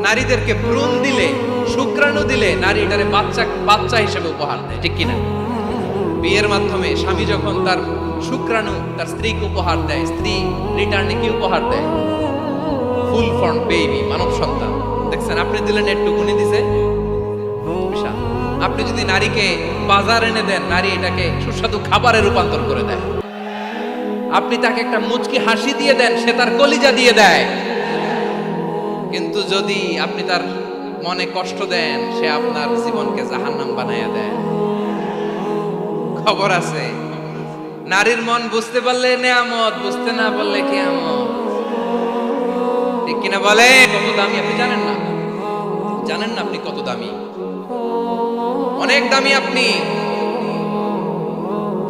নারীদেরকে ভ্রূণ দিলে, শুক্রাণু দিলে নারী এটারে বাচ্চা হিসেবে উপহার দেয়, ঠিক কিনা? বিয়ের মাধ্যমে স্বামী যখন তার শুক্রাণু তার স্ত্রীকে উপহার দেয়, স্ত্রী রিটার্নে কি উপহার দেয়? ফুল ফর্ম বেবি, মানব সন্তান। দেখছেন, আপনি দিলেন একটুকুনি দিছে বিশাল। আপনি যদি নারীকে বাজার এনে দেন, নারী এটাকে সুস্বাদু খাবারে রূপান্তর করে দেয়। আপনি তাকে একটা মুচকি হাসি দিয়ে দেন, সে তার কলিজা দিয়ে দেয়। কিন্তু যদি আপনি তার মনে কষ্ট দেন, সে আপনার জীবনকে জাহান্নাম বানাইয়া দেয়। খবর আছে, নারীর মন বুঝতে পারলে নেয়ামত, বুঝতে না পারলে কিয়ামত, ঠিক কিনা বলে? কত দামি আপনি জানেন না? জানেন না আপনি কত দামি? অনেক দামি আপনি।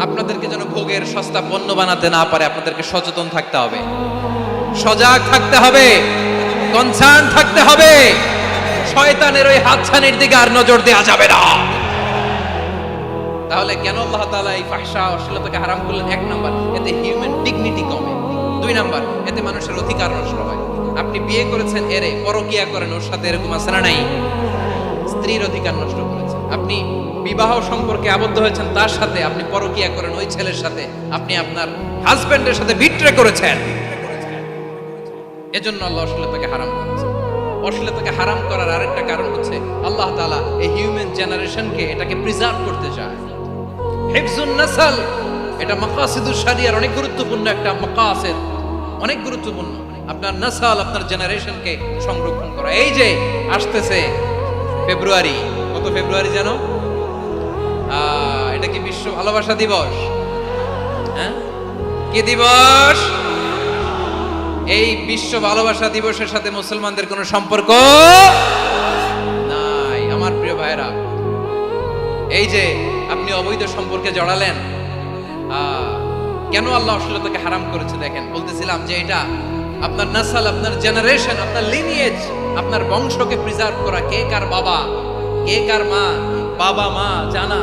আপনাদেরকে যেন ভোগের সস্তা পণ্য বানাতে না পারে, আপনাদেরকে সচেতন থাকতে হবে, সজাগ থাকতে হবে, কনসার্ন থাকতে হবে। শয়তানের ওই হাতছানির দিকে আর নজর দেওয়া যাবে না। তাহলে কেন আল্লাহ তাআলা এই ফাহশা অশ্লীলতাকে হারাম করলেন? এক নাম্বার, এতে হিউম্যান ডিগনিটি কমে। দুই নাম্বার, এতে মানুষের অধিকার নষ্ট হয়। আপনি বিয়ে করেছেন, এরে পরকিয়া করেন, ওর সাথে এরকম আছে না নাই? স্ত্রীর অধিকার নষ্ট করেছেন। আপনি বিবাহ সম্পর্কে আবদ্ধ হয়েছেন, তার সাথে আপনি পরকিয়া করেন, ওই ছেলের সাথে আপনি আপনার হাজবেন্ডের সাথে বিট্রে করেছেন। এজন্য আল্লাহ অশ্লীলতাকে হারাম করেছেন। অশ্লীলতাকে হারাম করার আরেকটা কারণ হচ্ছে আল্লাহ তাআলা এই হিউম্যান জেনারেশনকে এটাকে প্রিজার্ভ করতে চায়। হিফজুন নাসল, এটা মাকাসিদুশ শরিয়ার অনেক গুরুত্বপূর্ণ একটা মাকাসিদ, অনেক গুরুত্বপূর্ণ। আপনার নাসল, আপনার জেনারেশনকে সংরক্ষণ করা। এই যে আসতেছে ফেব্রুয়ারি, কত ফেব্রুয়ারি জানো? এটা কি বিশ্ব ভালোবাসা দিবস? হ্যাঁ, কি দিবস? এই বিশ্ব ভালোবাসা দিবসের সাথে মুসলমানদের কোনো সম্পর্ক নাই। আমার প্রিয় ভাইরা, এই যে আপনি অবৈধ সম্পর্কে জড়ালেন, কেন আল্লাহ অশ্লীলতাকে হারাম করেছে? দেখেন, বলতেছিলাম যে এটা আপনার নাসল, আপনার জেনারেশন, আপনার লিনিয়েজ, আপনার বংশকে প্রিজার্ভ করা। কে কার বাবা, কে কার মা, বাবা মা জানা,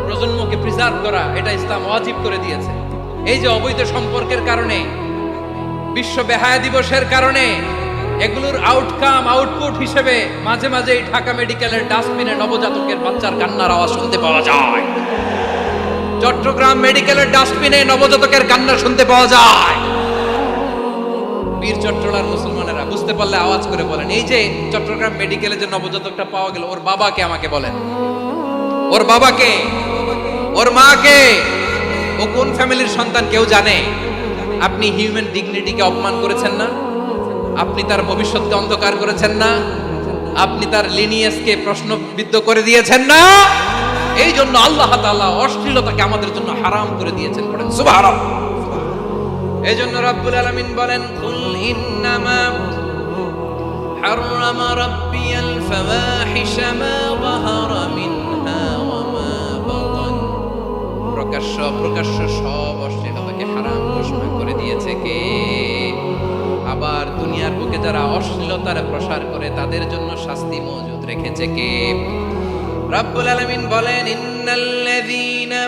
প্রজন্মকে প্রিজার্ভ করা, এটা ইসলাম ওয়াজিব করে দিয়েছে। এই যে অবৈধ সম্পর্কের কারণে, বিশ্ব বেহায়া দিবসের কারণে, এগুলোর আউটকাম, আউটপুট হিসেবে মাঝে মাঝে এই ঢাকা মেডিকেলের ডাস্টবিনে নবজাতকের বাচ্চার কান্নার আওয়াজ শুনতে পাওয়া যায়। চট্টগ্রাম মেডিকেলের ডাস্টবিনে নবজাতকের কান্না শুনতে পাওয়া যায়। বীর চট্টলার মুসলমানেরা বুঝতে পারলে আওয়াজ করে বলেন, এই যে চট্টগ্রাম মেডিকেলে যে নবজাতকটা পাওয়া গেল, ওর বাবাকে আমাকে বলেন, ওর বাবাকে, ওর মাকে, ও কোন ফ্যামিলির সন্তান কেউ জানে? আপনি হিউম্যান ডিগনিটিকে অপমান করেছেন না? আপনি তার ভবিষ্যৎকে অন্ধকার করেছেন না? আপনি তার লিনিয়েজকে প্রশ্নবিদ্ধ করে দিয়েছেন না? এই জন্য আল্লাহ তাআলা অশ্লীলতাকে আমাদের জন্য হারাম করে দিয়েছেন। পড়েন সুবহানাল্লাহ। এই জন্য রাব্বুল আলামিন বলেন, কুল ইন্নামা হাররামা রাব্বিয়াল ফাওয়াহিশা মা যাহারা মিনহা ওয়া মা বাতান। প্রকাশ্য অপ্রকাশ্য সব অশ্লীলতাকে হারাম ঘোষণা করে দিয়েছে কে? আবার দুনিয়ার বুকে যারা অশ্লীলতার প্রসার করে তাদের জন্য শাস্তি মজুদ রেখেছে কে? রাব্বুল আলামিন বলেন, ইন্নাল্লাযীনা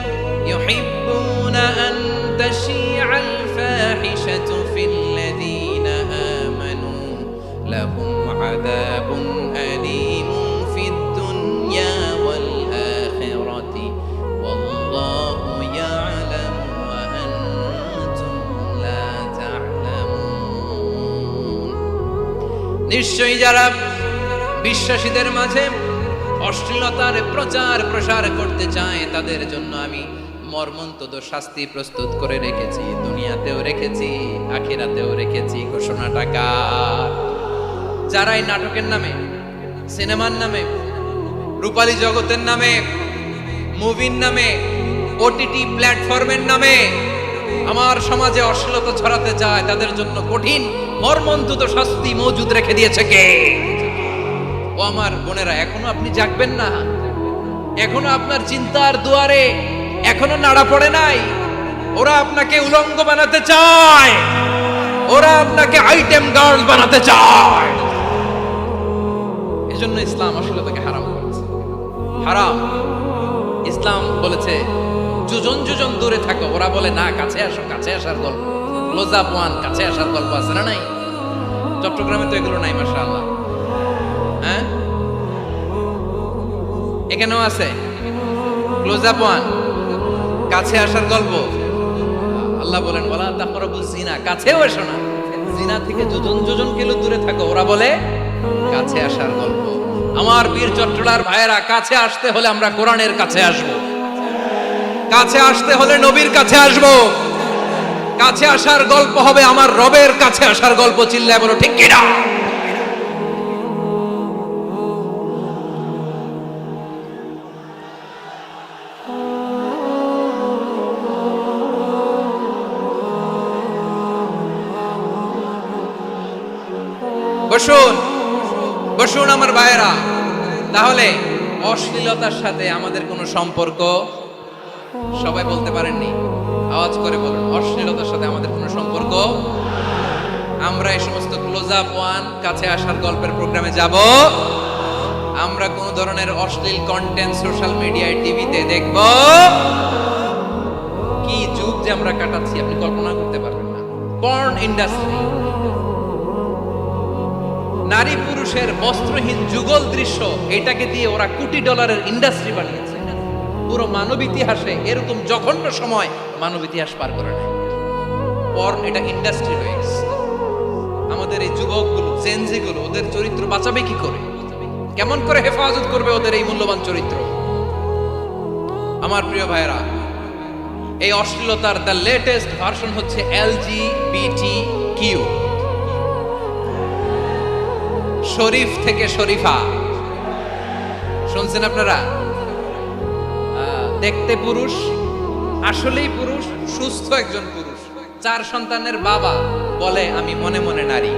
ইউহিব্বুনা আন তাশিআল ফাহিশাতু ফিল্লাযীনা আমানু লাহুম আযাবুন আলীমুন ফিদ দুনিয়া ওয়াল আখিরাতি ওয়াল্লাহু ইয়া'লামু ওয়া আনতুম লা তা'লামুন। নিশ্চয়ই যারা বিশ্বাসীদের মাঝে অশ্লীলতার প্রচার প্রসার করতে চায় তাদের জন্য আমি মর্মন্তুদ শাস্তি প্রস্তুত করে রেখেছি, দুনিয়াতেও রেখেছি, আখিরাতেও রেখেছি। ঘোষণাটা কার? যারা এই নাটকের নামে, সিনেমার নামে, রূপালী জগতের নামে, মুভির নামে, ওটিটি প্ল্যাটফর্মের নামে আমার সমাজে অশ্লীলতা ছড়াতে চায়, তাদের জন্য কঠিন মর্মন্তুদ শাস্তি মজুদ রেখে দিয়েছে কে? ও আমার বোনেরা, এখনো আপনি জাগবেন না? এখনো আপনার চিন্তার দুয়ারে এখনো নাড়া পড়ে নাই? ওরা আপনাকে উলঙ্গ বানাতে চায়, ওরা আপনাকে আইটেম গার্ল বানাতে চায়। এজন্য ইসলাম অশ্লীলতাকে হারাম করেছে। হারাম। ইসলাম বলেছে যোজন যোজন দূরে থাকো, ওরা বলে না কাছে আসো, কাছে আসার গল্প, ক্লোজ আপ ওয়ান, কাছে আসার গল্প আছে না নাই? চট্টগ্রামে তো এগুলো নাই মাশাআল্লাহ। হ্যাঁ, এখানেও আছে ক্লোজ আপ ওয়ান, কাছে আসার গল্প। আল্লাহ বলেন ওয়ালা তাকরাবুজ জিনা, কাছেও এসো না, জিনা থেকে যোজন যোজন কিলো দূরে থাকো, ওরা বলে কাছে আসার গল্প। আমার বীর চট্টলার ভাইয়েরা, কাছে আসতে হলে আমরা কোরআনের কাছে আসব, কাছে আসতে হলে নবীর কাছে আসব, কাছে আসার গল্প হবে আমার রবের কাছে আসার গল্প। চিল্লায় বলো ঠিক কিনা? বসুন বসুন আমার ভাইয়েরা। তাহলে অশ্লীলতার সাথে আমাদের কোনো সম্পর্ক, সবাই বলতে পারেননি, আওয়াজ করে বলুন, অশ্লীলতার সাথে আমাদের কোনো সম্পর্ক। আমরা এই সমস্ত ক্লোজ আপ ওয়ান, কাছে আসার গল্পের প্রোগ্রামে যাব, আমরা কোন ধরনের অশ্লীল কন্টেন্ট সোশ্যাল মিডিয়ায়, টিভিতে দেখব। কি যুগ যে আমরা কাটাচ্ছি আপনি কল্পনা করতে পারবেন না। পর্ন ইন্ডাস্ট্রি, নারী পুরুষের বস্ত্রহীন যুগল দৃশ্য, এটাকে দিয়ে ওরা কোটি ডলারের ইন্ডাস্ট্রি বানিয়েছে। পুরো মানব ইতিহাসে এরকম জঘন্য সময় মানব ইতিহাস পার করে নাই। পর্ন এটা ইন্ডাস্ট্রি হয়ে গেছে। আমাদের এই যুবকগুলো, জেনজিগুলো, ওদের চরিত্র বাঁচাবে কি করে? কেমন করে হেফাজত করবে ওদের এই মূল্যবান চরিত্র? আমার প্রিয় ভাইয়েরা, এই অশ্লীলতার দ্য লেটেস্ট ভার্সন হচ্ছে LGBT-Q, শরীফ থেকে শরীফা। শুনছেন আপনারা? দেখতে পুরুষ, আসলেই পুরুষ, সুস্থ একজন পুরুষ, 4 সন্তানের বাবা, বলে আমি মনে মনে নারী।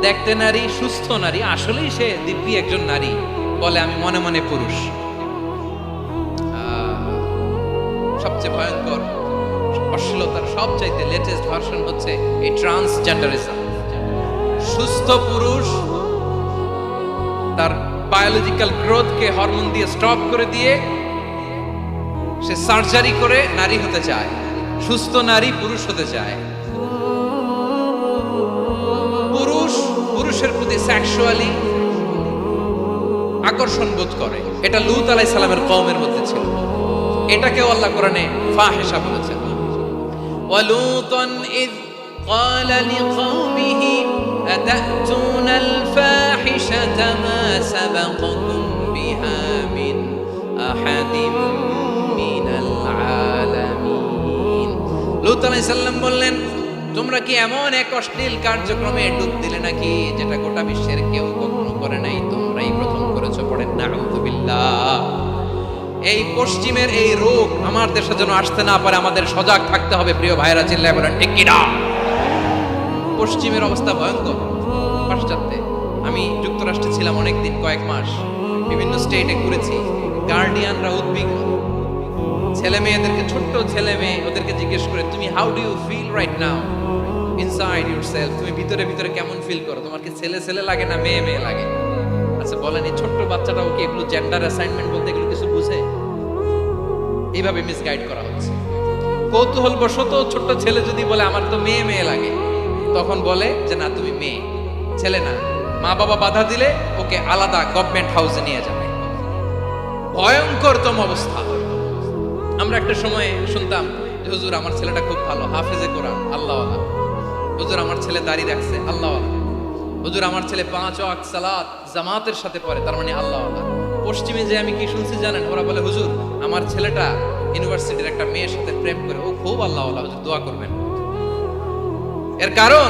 দেখতে নারী, সুস্থ নারী, আসলেই সে দিব্যি একজন নারী, বলে আমি মনে মনে পুরুষ। সবচেয়ে ভয়ঙ্কর অশ্লীলতার সবচাইতে লেটেস্ট ভার্সন হচ্ছে এই ট্রান্সজেন্ডারিজম। সুস্থ পুরুষ তার বায়োলজিক্যাল গ্রোথকে হরমোন দিয়ে স্টপ করে দিয়ে সে সার্জারি করে নারী হতে চায়, সুস্থ নারী পুরুষ হতে চায়। পুরুষ পুরুষের প্রতি সেক্সুয়ালি আকর্ষণ বোধ করে, এটা লূত আলাইহিস সালামের কওমের মধ্যে ছিল। এটাকেও আল্লাহ কোরআনে ফাহিশা বলেছেন। ওয়ালুতান ইয قال لقومه أتأتون الفاحشة ما سبقكم بها من أحد من العالمين। লূত আলাইহিস সালাম বললেন, তোমরা কি এমন এক অশ্লীল কার্যক্রমে ডুব দিলে নাকি যেটা গোটা বিশ্বের কেউ কখনো করে নাই, তোমরাই প্রথম করেছো। পড়েন নাউযুবিল্লাহ। এই পশ্চিমের এই রোগ আমার দেশে যেন আসতে না পারে, আমাদের সজাগ থাকতে হবে। প্রিয় ভাইরা, চিল্লায় বলেন ঠিক কিনা? পশ্চিমের অবস্থা ভয়ঙ্কর। পাশ্চাত্যে, আমি যুক্তরাষ্ট্রে ছিলাম অনেকদিন, কয়েক মাস, বিভিন্ন স্টেটে ঘুরেছি। গার্ডিয়ানরা উদ্বিগ্ন, ছেলে মেয়েদেরকে, ছোট্ট ছেলে মেয়ে, ওদেরকে জিজ্ঞেস করে, তুমি how do you feel right now inside yourself? তুমি ভিতরে ভিতরে কেমন ফিল করো? তোমার কি ছেলে ছেলে লাগে না মেয়ে মেয়ে লাগে? আচ্ছা বলেন, এই ছোট্ট বাচ্চাটাও কি এগুলো জেন্ডার অ্যাসাইনমেন্ট বলতে এগুলো কিছু বুঝে? এইভাবে মিসগাইড করা হচ্ছে। কৌতূহল বশত ছোট্ট ছেলে যদি বলে আমার তো মেয়ে মেয়ে লাগে, তখন বলে যে না তুমি মেয়ে, ছেলে না। মা বাবা বাধা দিলে ওকে আলাদা গভর্নমেন্ট হাউসে নিয়ে যাবে। ভয়ঙ্করতম অবস্থা। আমরা একটা সময় শুনতাম যে হুজুর আমার ছেলেটা খুব ভালো, হাফেজে কোরআন, আল্লাহওয়ালা। হুজুর আমার ছেলে দাড়ি রাখছে, আল্লাহওয়ালা। হুজুর আমার ছেলে 5 ওয়াক্ত সালাত জামাতের সাথে পড়ে, তার মানে আল্লাহওয়ালা। পশ্চিমে যে আমি কি শুনছি জানেন? ওরা বলে হুজুর আমার ছেলেটা ইউনিভার্সিটির একটা মেয়ের সাথে প্রেম করে, ও খুব আল্লাহওয়ালা, হুজুর দোয়া করবেন। এর কারণ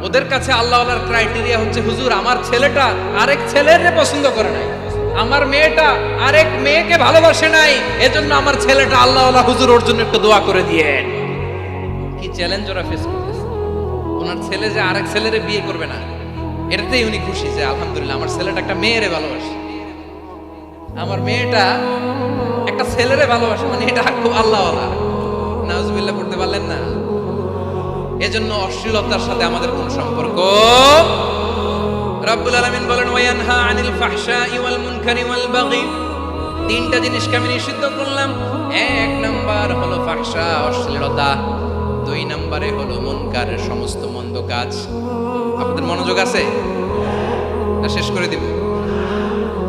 ওদের কাছে আল্লাহওয়ালার ক্রাইটেরিয়া হচ্ছে হুজুর আমার ছেলেটা আরেক ছেলের পছন্দ করে নাই, আমার মেয়েটা আরেক মেয়েকে ভালোবাসে নাই, এজন্য আমার ছেলেটা আল্লাহওয়ালা, হুজুর ওর জন্য একটু দোয়া করে দিয়েন। কি চ্যালেঞ্জ ওরা ফেস করতেছে। ওনার ছেলে যে আরেক ছেলেরে বিয়ে করবে না, এটাতেই উনি খুশি যে আলহামদুলিল্লাহ আমার ছেলেটা একটা মেয়েরে ভালোবাসে, আমার মেয়েটা একটা ছেলেরে ভালোবাসে, মানে এটা খুব আল্লাহওয়ালা। নাউজুবিল্লাহ পড়তে পারলেন না? এজন্য অশ্লীলতার সাথে আমাদের কোন সম্পর্ক। রব্বুল আলামিন বলেন ওয়ায়ানহা আনিল ফাহশাই ওয়াল মুনকারি ওয়াল বাগি তিনটা জিনিসকে আমি নিষিদ্ধ করলাম। এক নাম্বার হলো ফাহশা, অশ্লীলতা। দুই নম্বরে হলো মুনকারের সমস্ত মন্দ কাজ। আপনাদের মনোযোগ আছে না? শেষ করে দিব,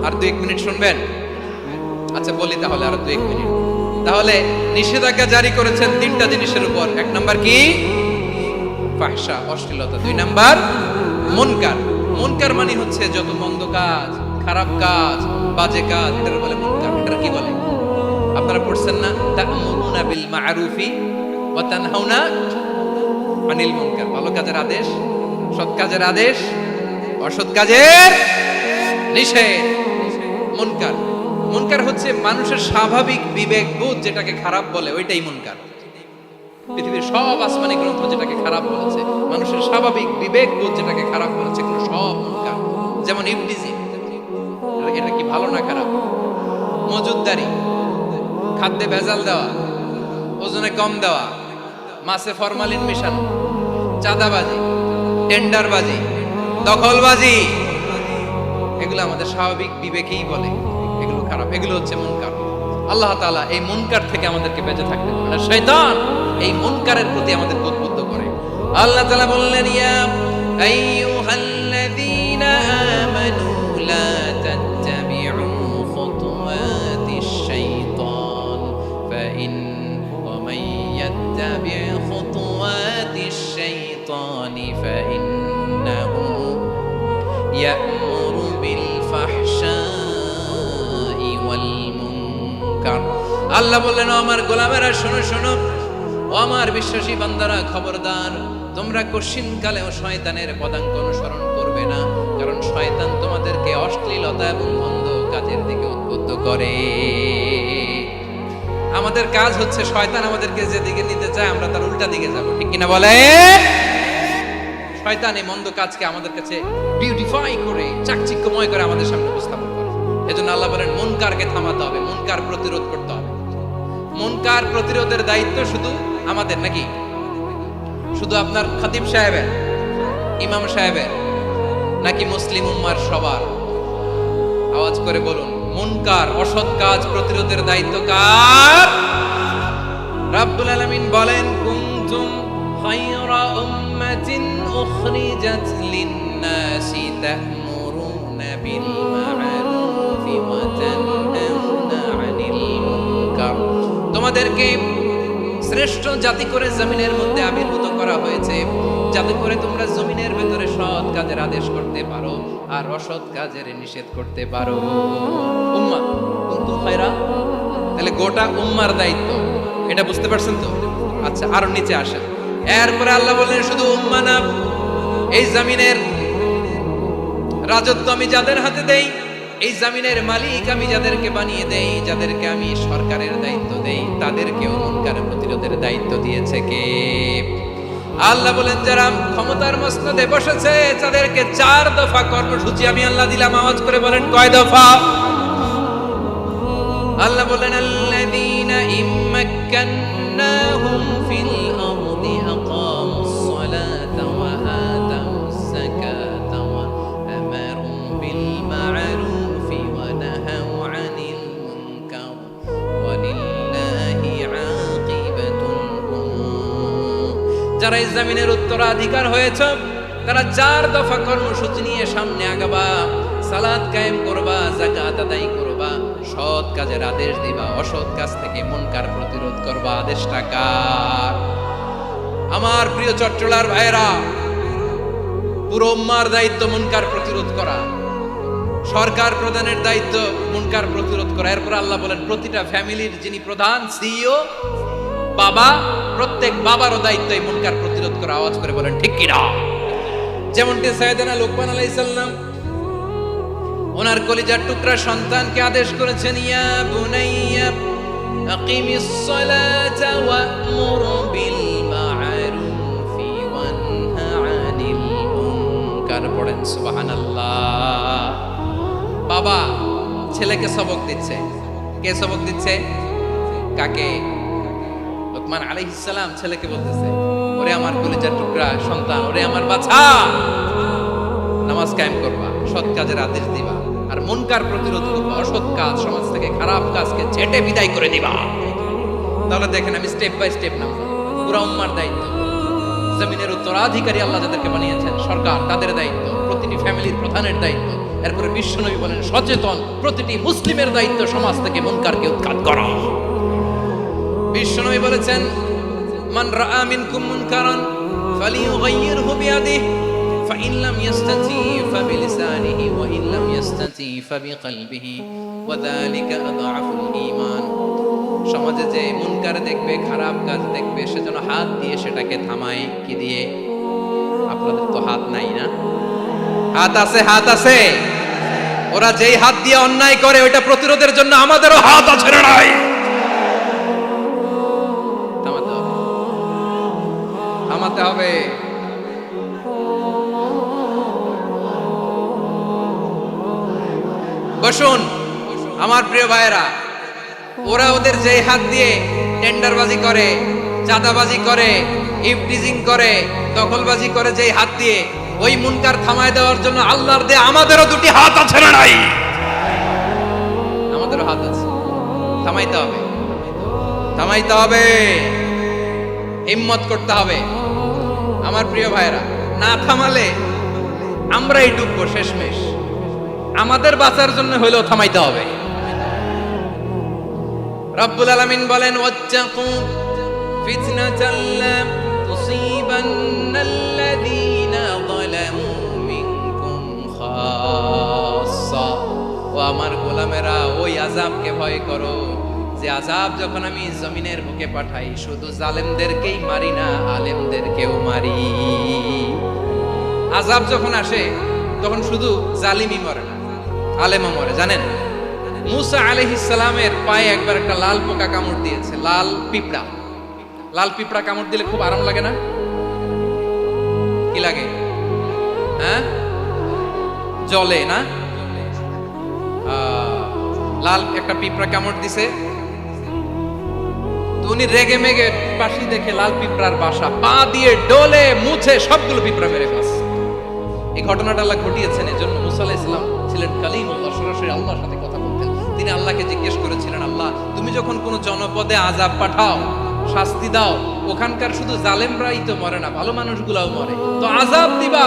আর 2-1 মিনিট শুনবেন? আচ্ছা বলি তাহলে, আর 2-1 মিনিট। তাহলে নিষেধাজ্ঞা জারি করেছেন তিনটা জিনিসের উপর। এক নাম্বার কি? ফাহশা, অশ্লীলতা। দুই নাম্বার মুনকার। মুনকার মানে হচ্ছে যত মন্দ কাজ, খারাপ কাজ, বাজে কাজ, এটার বলে মুনকার। এটা কি বলে? আপনারা পড়ছেন না, তা'মুরুনা বিল মা'রুফি ওয়া তানহাউনা আনিল মুনকার। ভালো কাজের আদেশ, সৎ কাজের আদেশ, অসৎ কাজের নিষেধ। মুনকার, মুনকার হচ্ছে মানুষের স্বাভাবিক বিবেক বোধ যেটাকে খারাপ বলে, ওইটাই মুনকার। পৃথিবীর সব আসমানি গ্রন্থ যেটাকে খারাপ বলেছে, মানুষের স্বাভাবিক বিবেক বোধ যেটাকে খারাপ বলেছে, এগুলো সব মুনকার। যেমন ইবলিজি, এটা কি ভালো না খারাপ? মজুদদারি, খাদ্যে ভেজাল দেওয়া, ওজনে কম দেওয়া, মাছে ফরমালিন মিশানো, চাঁদাবাজি, টেন্ডারবাজি, দখলবাজি, এগুলো আমাদের স্বাভাবিক বিবেকেই বলে এগুলো খারাপ, এগুলো হচ্ছে মুনকার। আল্লাহ তাআলা এই মুনকার থেকে আমাদেরকে বেঁচে থাকতে বলেন। আর শয়তান এই মুনকারের প্রতি আমাদেরকে উদ্বুদ্ধ করে। আল্লাহ তাআলা বললেন, ইয়া আইয়ুহাল্লাযীনা আমানু লা তাত্তাবিউ খুতুওয়াতিশ শাইতান ফাইন ওয়া মান ইয়াত্তাবি' খুতুওয়াতিশ শাইতানি ফাইন্নাহু ইয়া'মুরু বিল ফাহশাই ওয়াল মুনকার। আল্লাহ বললেন, ও আমার গোলামেরা শোনো শোনো, ও আমার বিশ্বাসী বান্দারা খবরদার, তোমরা কশিনকালেও শয়তানের পদাঙ্ক অনুসরণ করবে না, কারণ শয়তান তোমাদেরকে অশ্লীলতা এবং মন্দ কাজের দিকে উদ্বুদ্ধ করে। আমাদের কাজ হচ্ছে শয়তান আমাদেরকে যেদিকে নিতে চায় আমরা তার উল্টা দিকে যাব, ঠিক কিনা বলে? শয়তান এই মন্দ কাজকে আমাদের কাছে বিউটিফাই করে, চাকচিক্যময় করে আমাদের সামনে উপস্থাপন করে। এজন্য আল্লাহ বলেন মুনকারকে থামাতে হবে, মুনকার প্রতিরোধ করতে হবে। মুনকার প্রতিরোধের দায়িত্ব শুধু আমাদের নাকি? শুধু আপনার খতিব সাহেবের, ইমাম সাহেবের, নাকি মুসলিম উম্মার সবার? আওয়াজ করে বলুন, মুনকার অসৎ কাজ প্রতিরোধের দায়িত্ব কার? রাব্বুল আলামিন বলেন, কুনতুম খায়রা উম্মাতিন উখরিজাত লিন-নাসি তা'মুরুনা বিল মা'রুফি ওয়া তানহাউনা আনিল মুনকার। তোমাদেরকে শ্রেষ্ঠ জাতি করে জমিনের মধ্যে আবির্ভূত করা হয়েছে, যাতে করে তোমরা জমিনের ভেতরে সৎ কাজের আদেশ করতে পারো আর অসৎ কাজের নিষেধ করতে পারো। উম্মাহ কুনতুম খায়রা, তাহলে গোটা উম্মার দায়িত্ব, এটা বুঝতে পারছেন তো? আচ্ছা, আরো নিচে আসেন। এরপরে আল্লাহ বললেন, শুধু উম্মাহ না, এই জমিনের রাজত্ব আমি যাদের হাতে দেই, এই জমিনের মালিক আমি যাদেরকে বানিয়ে দেই, যাদেরকে আমি সরকারের দায়িত্ব দেই, তাদেরকেও মুনকার প্রতিরোধের দায়িত্ব দিয়েছে কে? আল্লাহ বলেন, যারা ক্ষমতার মসনদে বসেছে তাদেরকে 4 দফা কর্মসূচি আমি আল্লাহ দিলাম। আওয়াজ করে বলেন, কয় দফা? আল্লাহ বলেন, আল্লাযীনা ইম্মাক্কান্নাহুম ফিল আরদি আকামুস সালাতা ওয়া আতাউস যাকাতা ওয়া আমারু বিল মা'রুফি ওয়া নাহাউ আনিল মুনকার ওয়া লিল্লাহি আকিবাতুল উমুর। যারা এই জমিনের উত্তরাধিকার হয়েছে তারা 4 দফা কর্মসূচি নিয়ে সামনে আগাবা। সালাত কায়েম করবা, যাকাত আদায় করবা, সৎ কাজের আদেশ দিবা, অসৎ কাজ থেকে মুনকার প্রতিরোধ করবা। আদেশটা কার? আমার প্রিয় চট্টলার ভাইরা, পুরো উম্মার দায়িত্ব মুনকার প্রতিরোধ করা, সরকার প্রধানের দায়িত্ব মুনকার প্রতিরোধ করা। এরপর আল্লাহ বলেন, প্রতিটা ফ্যামিলির যিনি প্রধান সিইও বাবা, প্রত্যেক বাবারও দায়িত্ব এই মুনকার প্রতিরোধ করা। আওয়াজ করে বলেন ঠিক কি না? যেমনটি সাইয়েদনা লুকমান আলাইহিস সালাম ওনার কলিজার টুকরা সন্তানকে আদেশ করেছেন, ইয়া বুনাইয়া আকিমিস সালাতা ওয়া'মুর বিল মা'রুফি ওয়ানহা আনিল মুনকার। পড়েন সুবহানাল্লাহ। বাবা ছেলেকে সবক দিচ্ছে। কে সবক দিচ্ছে? কাকে? লুকমান আলাইহিস সালাম ছেলেকে বলতেছে, ওরে আমার কলিজার টুকরা সন্তান, ওরে আমার বাছা, নামাজ কায়েম করবা, সৎ কাজের আদেশ দিবা, আর মুনকার প্রতিরোধ করবা, অসৎ কাজ, সমাজ থেকে খারাপ কাজকে ছেটে বিদায় করে দিবা। তাহলে দেখেন আমি স্টেপ বাই স্টেপ নাম, পুরা উম্মার দায়িত্ব, জমিনের উত্তরাধিকারী আল্লাহ যাদেরকে বানিয়েছেন সরকার, তাদের দায়িত্ব, প্রতিটি ফ্যামিলির প্রধানের দায়িত্ব। এরপরে বিশ্বনবী বলেন সচেতন প্রতিটি মুসলিমের দায়িত্ব সমাজ থেকে মুনকারকে উৎখাত করা। বিশ্বনবী বলেছেন মান রাআ মিনকুম মুনকারান ফালিয়ুগাইয়িরহু বিয়াদিহি ফাইন লাম ইস্তাতি ফাবিলিসানিহি ওয়া ইন লাম ইস্তাতি ফাবিকলবিহি ওয়া যালিকা আযআফুল ঈমান। সমাজে যে মুনকার দেখবে, খারাপ কাজ দেখবে, সেজন্য হাত দিয়ে সেটাকে থামায়। কি দিয়ে? আপনাদের তো হাত নাই না? হাত আছে, হাত আছে। ওরা যেই হাত দিয়ে অন্যায় করে ওইটা প্রতিরোধের জন্য আমাদেরও হাত আছে না নাই? থামাতে হবে, থামাতে হবে। বসুন আমার প্রিয় ভাইয়েরা, ওরা ওদের যে হাত দিয়ে টেন্ডারবাজি করে, চাঁদাবাজি করে, ইফটিজিং করে, দখলবাজি করে, যে হাত দিয়ে, ওই মুনকার থামায় দেওয়ার জন্য আল্লাহর দেয়া আমাদেরও দুটি হাত আছে না নাই? আমাদেরও হাত আছে, থামাইতে হবে, থামাইতে হবে, হিম্মত করতে হবে। আমার প্রিয় ভাইয়েরা, না থামালে আমরাই ডুববো শেষমেশ। আমাদের বাঁচার জন্য হইলেও থামাইতে হবে। রব্বুল আলামিন বলেন ওয়াত্তাকু ফিতনাতাল লা তুসিবান্নাল্লাযীনা যালামু মিনকুম খাসসা। ও আমার গোলামেরা, ওই আযাবকে ভয় করো যে আযাব যখন আমি জমিনের বুকে পাঠাই শুধু জালেমদেরকেই মারি না, আলেমদেরকেও মারি। আযাব যখন আসে তখন শুধু জালিমই মরে না, আলেমও মরে। জানেন মুসা আলাইহিস সালামের পায়ে একবার একটা লাল পোকা কামড় দিয়েছে, লাল পিঁপড়া। লাল পিঁপড়া কামড় দিলে খুব আরাম লাগে না? কি লাগে? হ্যাঁ, জ্বলে না? লাল একটা পিঁপড়া কামড় দিছে, উনি রেগে মেগে পাশি দেখে লাল পিঁপড়ার বাসা, পা দিয়ে ডলে মুছে সবগুলো পিঁপড়া মেরে ফেলছে। এই ঘটনাটা আল্লাহ ঘটিয়েছেন, এজন্য মুসা আলাইহিস সালাম ছিলেন কালিমুল্লাহ, সরাসরি আল্লাহর সাথে কথা বলতেন। তিনি আল্লাহকে জিজ্ঞেস করেছিলেন, আল্লাহ তুমি যখন কোনো জনপদে আযাব পাঠাও, শাস্তি দাও, ওখানকার শুধু জালেমরাই তো মরে না, ভালো মানুষগুলাও মরে, তো আযাব দিবা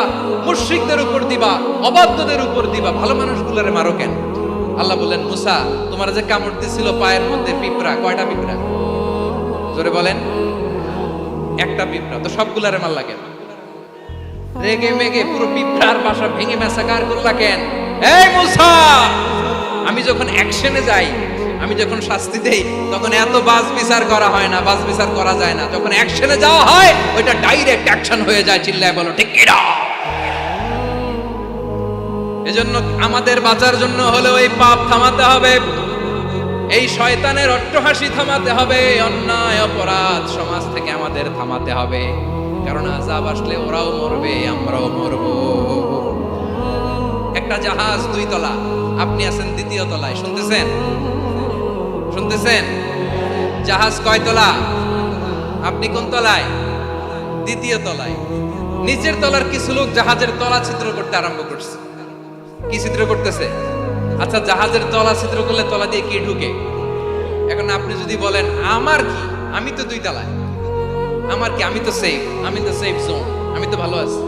মুশরিকদের উপর দিবা, অবাধ্যদের উপর দিবা, ভালো মানুষগুলারে মারো কেন? আল্লাহ বললেন, মুসা তোমার যে কামড় দিছিল পায়ের মধ্যে পিঁপড়া, কয়টা পিঁপড়া? জোরে বলেন। একটা পিঁপড়া, তো সবগুলারে মারলা কেন? রেগে মেগে পুরো পিঁপড়ার বাসা ভেঙে ম্যাসাকার করলা কেন? এই মুসা, আমি যখন অ্যাকশনে যাই, আমি যখন শাস্তি দেই, তখন এত বাস বিচার করা হয় না, বাস বিচার করা যায় না। যখন অ্যাকশনে যাওয়া হয় ওইটা ডাইরেক্ট অ্যাকশন হয়ে যায়। চিল্লায় বলো ঠিক কি না? এজন্য আমাদের বাঁচার জন্য হলে ওই পাপ থামাতে হবে, এই শয়তানের অট্টহাসি থামাতে হবে, অন্যায় অপরাধ সমাজ থেকে আমাদের থামাতে হবে। কারণ আযাব আসলে ওরাও মরবে, আমরাও মরব। একটা জাহাজ 2 তলা, আপনি আছেন 2য় তলায়। শুনতেছেন? শুনতেছেন? জাহাজ কয় তলা? আপনি কোন তলায়? 2য় তলায়। নিচের তলার কিছু লোক জাহাজের তলা ছিদ্র করতে আরম্ভ করছে। কি ছিদ্র করতেছে? আচ্ছা, জাহাজের তলা ছিদ্র করলে তলা দিয়ে কি ঢুকে? এখন আপনি যদি বলেন আমার কি, আমি তো 2 তলায়, আমার কি, আমি তো সেফ, আমি তো সেফ জোন, আমি তো ভালো আছি,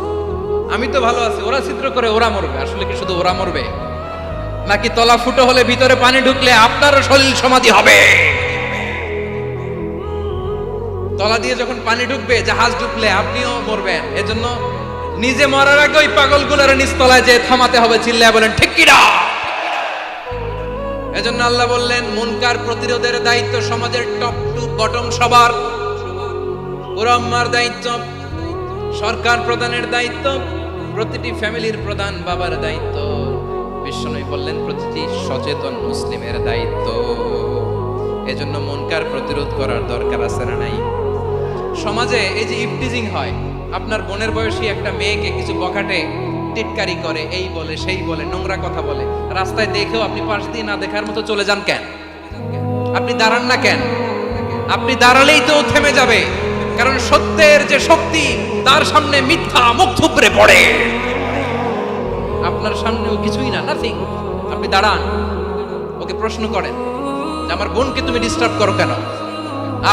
আমি তো ভালো আছি, ওরা ছিদ্র করে ওরা মরবে। আসলে কি শুধু ওরা মরবে? নাকি তলা ফুটো হলে ভিতরে পানি ঢুকলে আপনারও শরীর সমাধি হবে? তলা দিয়ে যখন পানি ঢুকবে, জাহাজ ঢুকলে আপনিও মরবেন। এজন্য নিজে মরার আগে ওই পাগলগুলোর নিচতলায় যে থামাতে হবে। চিল্লায় বলেন ঠিক কি না? এজন্য আল্লাহ বললেন মুনকার প্রতিরোধের দায়িত্ব সমাজের টপ টু বটম সবার। পুরো উম্মার দায়িত্ব, সরকার প্রধানের দায়িত্ব, প্রতিটি ফ্যামিলির প্রধান বাবার দায়িত্ব, বিশ্বনবী বললেন প্রতিটি সচেতন মুসলিমের দায়িত্ব। এজন্য মুনকার প্রতিরোধ করার দরকার আছে না নাই? সমাজে এই যে ইফটিজিং হয়, আপনার বোনের বয়সী একটা মেয়েকে কিছু বখাটে টিটকারি করে, এই বলে সেই বলে, নোংরা কথা বলে, রাস্তায় দেখেও আপনি পাশ দিয়ে না দেখার মতো চলে যান কেন? আপনি দাঁড়ান না কেন? আপনি দাঁড়ালেই তো থেমে যাবে, কারণ সত্যের যে শক্তি তার সামনে মিথ্যা মুখ থুবড়ে পড়ে। আপনার সামনেও কিছুই না, নাথিং। আপনি দাঁড়ান, ওকে প্রশ্ন করেন যে আমার বোনকে তুমি ডিস্টার্ব করো কেন?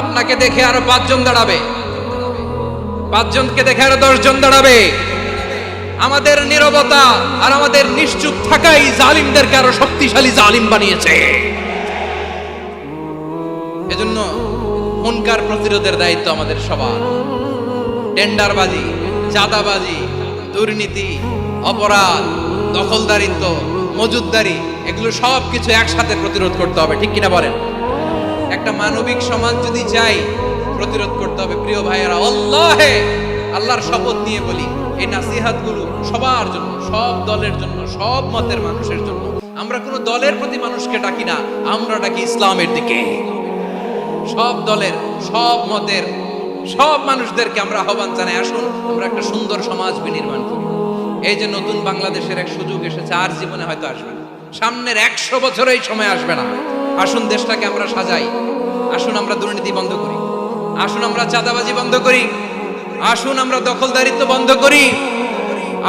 আপনাকে দেখে আরো 5 জন দাঁড়াবে, 5 জনকে দেখে আরো 10 জন দাঁড়াবে। আমাদের নীরবতা আর আমাদের নিশ্চুপ থাকাই জালিমদেরকে আরো শক্তিশালী জালিম বানিয়েছে। এজন্য মুনকার প্রতিরোধের দায়িত্ব আমাদের সবার। টেন্ডারবাজি, চাঁদাবাজি, দুর্নীতি, অপরাধ, দখলদারিত্ব, মজুদদারি, এগুলো সব কিছু একসাথে প্রতিরোধ করতে হবে, ঠিক কিনা বলেন? একটা মানবিক সমাজ যদি চাই, প্রতিরোধ করতে হবে। প্রিয় ভাইয়েরা, আল্লাহর শপথ নিয়ে বলি, এই নাসিহাতগুলো সবার জন্য, সব দলের জন্য, সব মতের মানুষের জন্য। আমরা কোনো দলের প্রতি মানুষকে ডাকি না, আমরা ডাকি ইসলামের দিকে। সব দলের, সব মতের, সব মানুষদেরকে আমরা আহ্বান জানাই, আসুন আমরা একটা সুন্দর সমাজ বিনির্মাণ করি। এই যে নতুন বাংলাদেশের এক সুযোগ এসেছে, আর জীবনে হয়তো আসবে না, সামনের 100 বছর এই সময় আসবে না। আসুন দেশটাকে আমরা সাজাই, আসুন আমরা দুর্নীতি বন্ধ করি, আসুন আমরা চাঁদাবাজি বন্ধ করি, আসুন আমরা দখলদারিত্ব বন্ধ করি,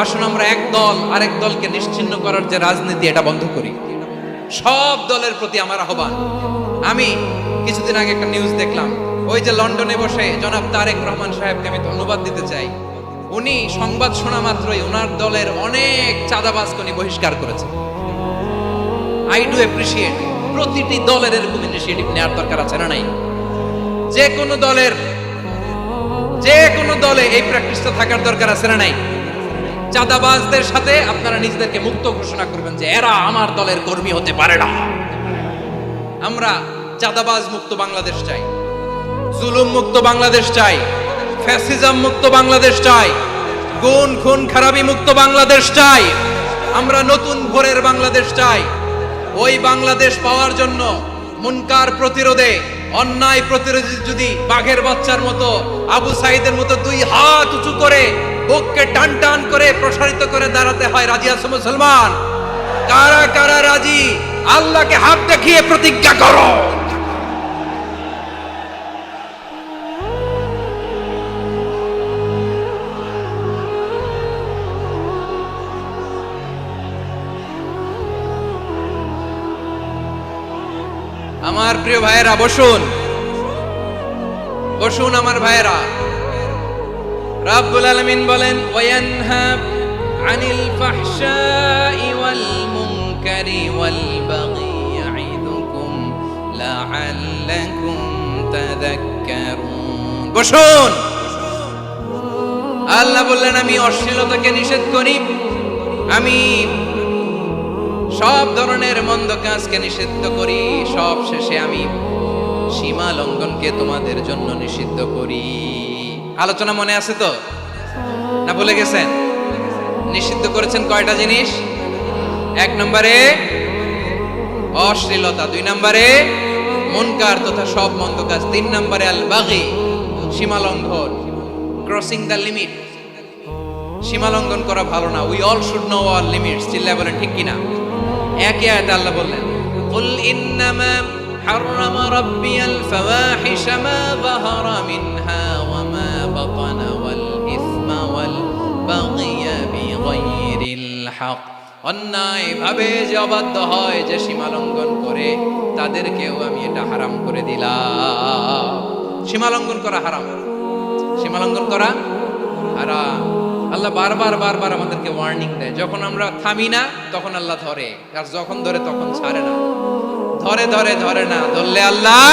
আসুন আমরা এক দল আরেক দলকে নিশ্চিহ্ন করার যে রাজনীতি, এটা বন্ধ করি। সব দলের প্রতি আমার আহ্বান। আমি কিছুদিন আগে একটা নিউজ দেখলাম, ওই যে লন্ডনে বসে জনাব তারেক রহমান সাহেবকে আমি ধন্যবাদ দিতে চাই। উনি সংবাদ শোনা মাত্রই ওনার দলের অনেক চাঁদাবাজকে উনি বহিষ্কার করেছে। I do appreciate. প্রতিটি দলের এরকম ইনিশিয়েটিভ নেওয়ার দরকার আছে না নাই? যে কোনো দলে এই প্র্যাকটিসটা থাকার দরকার আছে না নাই? চাঁদাবাজদের সাথে আপনারা নিজেদেরকে মুক্ত ঘোষণা করবেন যে এরা আমার দলের কর্মী হতে পারে না। আমরা চাঁদাবাজ মুক্ত বাংলাদেশ চাই, জুলুম মুক্ত বাংলাদেশ চাই, ফ্যাসিজম মুক্ত বাংলাদেশ চাই, গুণ খুন খারাপি মুক্ত বাংলাদেশ চাই। আমরা নতুন ভোরের বাংলাদেশ চাই। ওই বাংলাদেশ পাওয়ার জন্য মুনকার প্রতিরোধে, অন্যায় প্রতিরোধে যদি বাঘের বাচ্চার মতো, আবু সাইদের মতো 2 হাত উঁচু করে, বুককে টান টান করে প্রসারিত করে দাঁড়াতে হয়, রাজি আছো মুসলমান? কারা কারা রাজি? আল্লাহকে হাত দেখিয়ে প্রতিজ্ঞা করো। আমার প্রিয় ভাইয়েরা, বসুন বসুন আমার ভাইয়েরা। রাব্বুল আলামিন বলেন, ওয়ায়ানহা আনিল ফাহশাই ওয়াল মুনকারি ওয়াল বাগি ইয়াইদুকুম লাআল্লাকুম তাযাক্কারুন। বসুন। আল্লাহ বললেন, আমি অশ্লীলতাকে নিষেধ করি, আমি সব ধরনের মন্দ কাজকে নিষিদ্ধ করি, সব শেষে আমি সীমা লঙ্ঘনকে তোমাদের জন্য নিষিদ্ধ করি। আলোচনা মনে আছে তো, না ভুলে গেছেন? নিষিদ্ধ করেছেন কয়টা জিনিস? 1 নম্বরে অশ্লীলতা, 2 নম্বরে মুনকার তথা সব মন্দ কাজ, 3 নম্বরে আল বাগি, সীমা লঙ্ঘন, ক্রসিং দ্য লিমিট। সীমা লঙ্ঘন করা ভালো না। We all should know our limits. চিল্লায় বলেন ঠিক কিনা? একই আয়াতে আল্লাহ বললেন, কুল ইন্নামা হাররামা রাব্বিয়াল ফাওয়াহিশা মা যাহারা মিনহা ওয়া মা বাতানা ওয়াল ইসমা ওয়াল বাগিয়া বিগাইরিল হক। অন্যায় ভাবে যে অবাধ্য হয়, যে সীমা লঙ্ঘন করে, তাদেরকেও আমি এটা হারাম করে দিলাম। সীমা লঙ্ঘন করা হারাম, সীমা লঙ্ঘন করা হারাম। আল্লাহ বারবার বারবার আমাদেরকে ওয়ার্নিং দেয়। যখন আমরা থামি না, তখন আল্লাহ ধরে, আর যখন ধরে তখন ছাড়ে না। ধরে ধরে ধরে না, ধরলে আল্লাহ।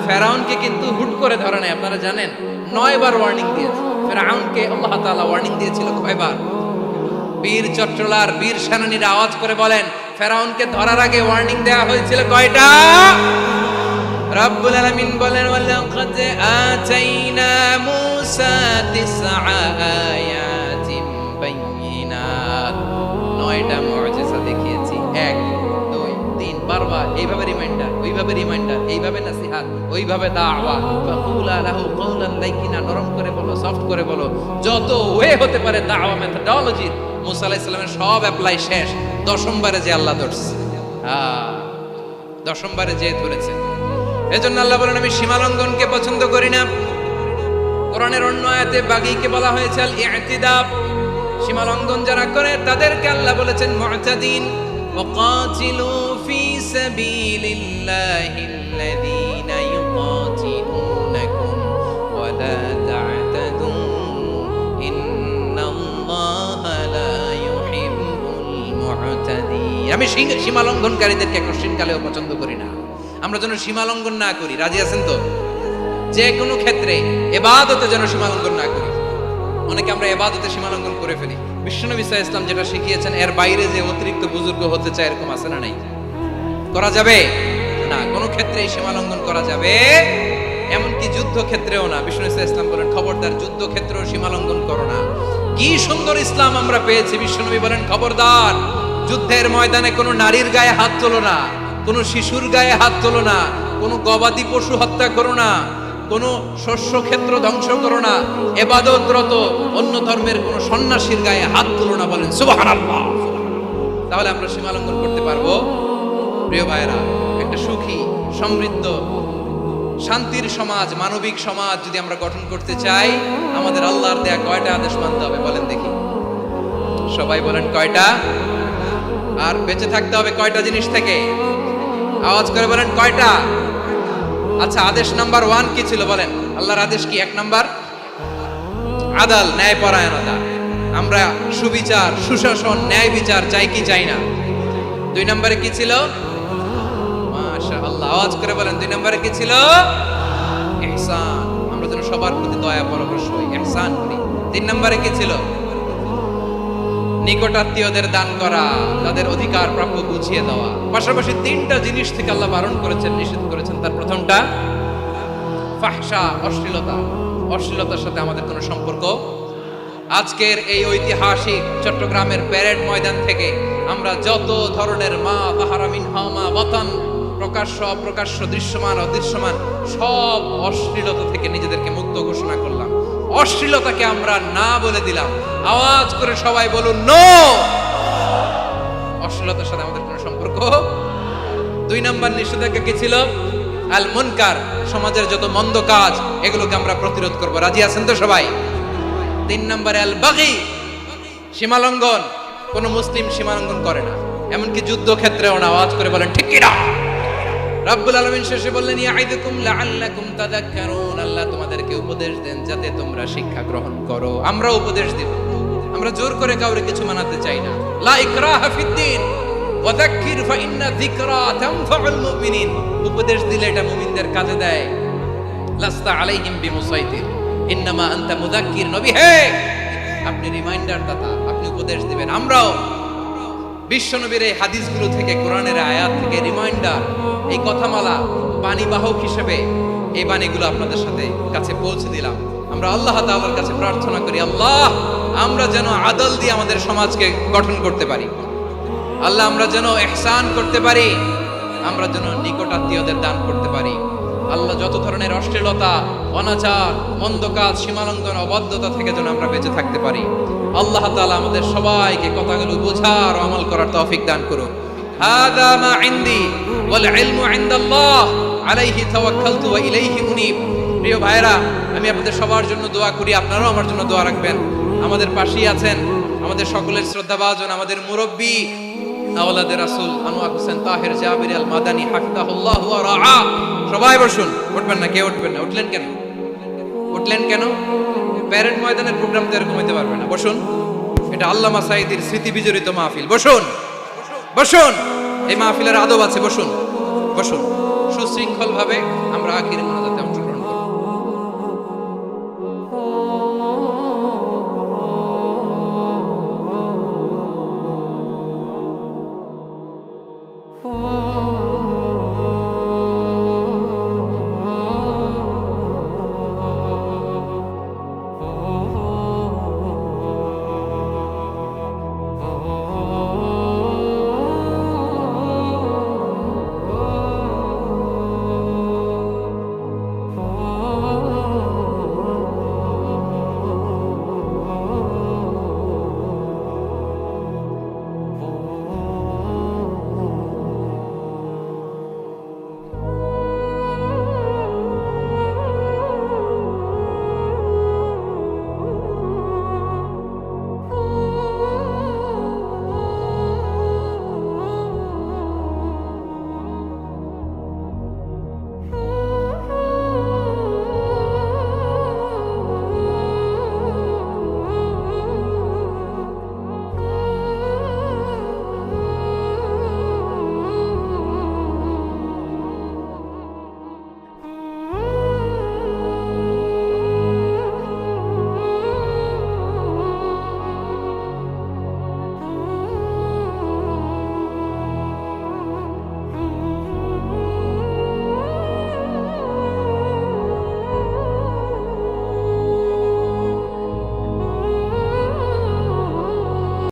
ফেরাউনকে কিন্তু হুট করে ধরে নাই, আপনারা জানেন? 9 বার ওয়ার্নিং দিয়েছে ফেরাউনকে। আল্লাহ তাআলা ওয়ার্নিং দিয়েছিল কয়বার? বীর চট্টলার, বীর সেনানীরা আওয়াজ করে বলেন, ফেরাউনকে ধরার আগে ওয়ার্নিং দেওয়া হয়েছিল কয়টা? রাব্বুল আলামিন বলেন, ওয়ালাকাদ আতাইনা মূসা 9 আয়াতিন বাইয়িনাত। 9টা মুজিজা দেখিয়েছি। 1 2 3 বারবার এইভাবে রিমাইন্ডার, ওইভাবে রিমাইন্ডার, এইভাবে নসিহত, ওইভাবে দাওয়া। ফাকুলা লাহু কওলান লাইকিনা, নরম করে বলো, সফট করে বলো, যত ওয়ে হতে পারে দাওয়া মেথডোলজি। মূসা আলাইহিস সালামের সব অ্যাপ্লাই শেষ। 10ম বারে যে আল্লাহ ধরছে, 10ম বারে যে ধরেছে। এজন্য আল্লাহ বলেন, আমি সীমা লঙ্ঘনকে পছন্দ করি না। কোরআনের অন্য আয়াতে বাগীকে বলা হয়েছে আল ইতিদা। সীমা লঙ্ঘন যারা করে তাদেরকে আল্লাহ বলেছেন মুতাদিন। وقاتلوا في سبيل الله الذين يقاتلونكم ولا تعتدوا إن الله لا يحب المعتدين আমি সীমা লঙ্ঘনকারীদেরকে কোশ্চেন কালেও পছন্দ করি না। আমরা যেন সীমা লঙ্ঘন না করি। রাজি আছেন তো? যে কোনো ক্ষেত্রে ইবাদতে যেন সীমা লঙ্ঘন না করি। অনেকে আমরা ইবাদতে সীমা লঙ্ঘন করে ফেলি। বিশ্বনবী সাল্লাল্লাহু আলাইহি ওয়াসাল্লাম যেটা শিখিয়েছেন এর বাইরে যে অতিরিক্ত বুজুর্গ হতে চায় এরকম আছে না নাই? করা যাবে না, কোনো ক্ষেত্রেই সীমা লঙ্ঘন করা যাবে, এমনকি যুদ্ধ ক্ষেত্রেও না। বিশ্বনবী সাল্লাল্লাহু আলাইহি ওয়াসাল্লাম বলেন খবরদার যুদ্ধ ক্ষেত্রেও সীমা লঙ্ঘন করো না। কি সুন্দর ইসলাম আমরা পেয়েছি। বিশ্বনবী বলেন খবরদার যুদ্ধের ময়দানে কোনো নারীর গায়ে হাত তোলো না, কোনো শিশুর গায়ে হাত তোলো না, কোনো গবাদি পশু হত্যা করো না, কোনো শস্য ক্ষেত্র ধ্বংস করো না, ইবাদতরত অন্য ধর্মের কোনো সন্ন্যাসীর গায়ে হাত তুলো না। বলেন সুবহানাল্লাহ। তাহলে আমরা সীমা লঙ্ঘন করতে পারবো? প্রিয় ভাইরা, একটা সুখী সমৃদ্ধ শান্তির সমাজ, মানবিক সমাজ যদি আমরা গঠন করতে চাই, আমাদের আল্লাহর দেয়া কয়টা আদেশ মানতে হবে বলেন দেখি? সবাই বলেন কয়টা? আর বেঁচে থাকতে হবে কয়টা জিনিস থেকে? আওয়াজ করে বলেন কয়টা? আচ্ছা, আদেশ নাম্বার 1 কি ছিল বলেন? আল্লাহর আদেশ কি? 1 নাম্বার আদাল, ন্যায় পরায়ণতা। আমরা সুবিচার, সুশাসন, ন্যায় বিচার চাই কি চাই না? 2 নম্বরে কি ছিল? মাশাআল্লাহ, আওয়াজ করে বলেন 2 নম্বরে কি ছিল? ইহসান। আমরা যেন সবার প্রতি দয়া পরবশ হই, ইহসান করি। 3 নম্বরে কি ছিল? নিকটাত্মীয়দের দান করা, তাদের অধিকার প্রাপ্য বুঝিয়ে দেওয়া। পাশাপাশি 3টা জিনিস থেকে আল্লাহ বারণ করেছেন, নিষেধ করেছেন। তার প্রথমটা ফাহশা, অশ্লীলতা। অশ্লীলতার সাথে আমাদের কোনো সম্পর্ক। আজকের এই ঐতিহাসিক চট্টগ্রামের প্যারেড ময়দান থেকে আমরা যত ধরনের মা তাহারা মিনহা মা ওয়াতান, প্রকাশ্য অপ্রকাশ্য, দৃশ্যমান অদৃশ্যমান সব অশ্লীলতা থেকে নিজেদেরকে মুক্ত ঘোষণা করলাম। অশ্লীলতাকে আমরা না বলে দিলাম। আওয়াজ করে সবাই বলুন নো। অশ্লীলতার সাথে আমাদের কোনো সম্পর্ক। 2 নম্বর নিষেধাজ্ঞা কি ছিল? আল মুনকার, সমাজের যত মন্দ কাজ এগুলোকে আমরা প্রতিরোধ করব। রাজি আছেন তো সবাই? 3 নম্বরে আল বাগি, সীমালঙ্ঘন। কোন মুসলিম সীমালঙ্ঘন করে না, এমনকি যুদ্ধ ক্ষেত্রেও না। আওয়াজ করে বলেন ঠিক কি না? রব্বুল আলামিন শেষে বললেন ইয়াইদুকুম লাআল্লাকুম তাযাক্কারুন। আল্লাহ তোমাদেরকে উপদেশ দেন যাতে তোমরা শিক্ষা গ্রহণ করো। আমরা উপদেশ দেব, আমরা জোর করে কাউরে কিছু মানাতে চাই না। লা ইকরাহা ফিদ্দিন ওয়া যাক্কির ফাইন্না যিকরা তানফাউল মুমিনিন। উপদেশ দিলে এটা মুমিনদের কাজে দেয়। লাস্তা আলাইহিম বিমুসাইতির ইন্নামা আনতা মুযাক্কির। নবী হে, আপনি রিমাইন্ডার দাতা, আপনি উপদেশ দিবেন। আমরাও বিশ্বনবীর এই হাদিসগুলো থেকে, কোরআনের আয়াত থেকে রিমাইন্ডার, এই কথামালা বাণীবাহক হিসেবে এই বাণীগুলো আপনাদের সাথে কাছে পৌঁছে দিলাম। আমরা আল্লাহ তাআলার কাছে প্রার্থনা করি, আল্লাহ আমরা যেন আদল দিয়ে আমাদের সমাজকে গঠন করতে পারি। আল্লাহ আমরা যেন ইহসান করতে পারি, আমরা যেন নিকটাত্মীয়দের দান করতে পারি। আল্লাহ যত ধরনের অশ্লীলতা, অনাচার, মন্দ কাজ, সীমালঙ্ঘন, অবাধ্যতা থেকে যেন আমরা বেঁচে থাকতে পারি। আল্লাহ তাআলা আমাদের সবাইকে কথাগুলো বোঝার ও আমল করার তৌফিক দান করুন। হাদা মা ইনদি ওয়াল ইলমু ইনদাল্লাহ আলাইহি তাওয়াক্কালতু ওয়া ইলাইহি উনীব। প্রিয় ভাইরা, আমি আপনাদের সবার জন্য দোয়া করি, আপনারাও আমার জন্য দোয়া রাখবেন। আমাদের পাশেই আছেন আমাদের সকলের শ্রদ্ধাভাজন, আমাদের মুরব্বী আওলাদের রাসূল আনোয়ার হোসেন তাহের জাবির আল মাদানী হাফিজাহুল্লাহ ওয়া রাআ। সবাই বসুন। উঠবেন না, কেউ উঠবেন না। উঠলেন কেন? উঠলেন কেন? প্যারেড ময়দানের প্রোগ্রাম তো এরকম হইতে পারবে না। বসুন, এটা আল্লামা সাঈদীর স্মৃতি বিজড়িত মাহফিল। বসুন, বসুন। এই মাহফিলের আদব আছে। বসুন, বসুন। সুশৃঙ্খল ভাবে আমরা আখির মোনাজাত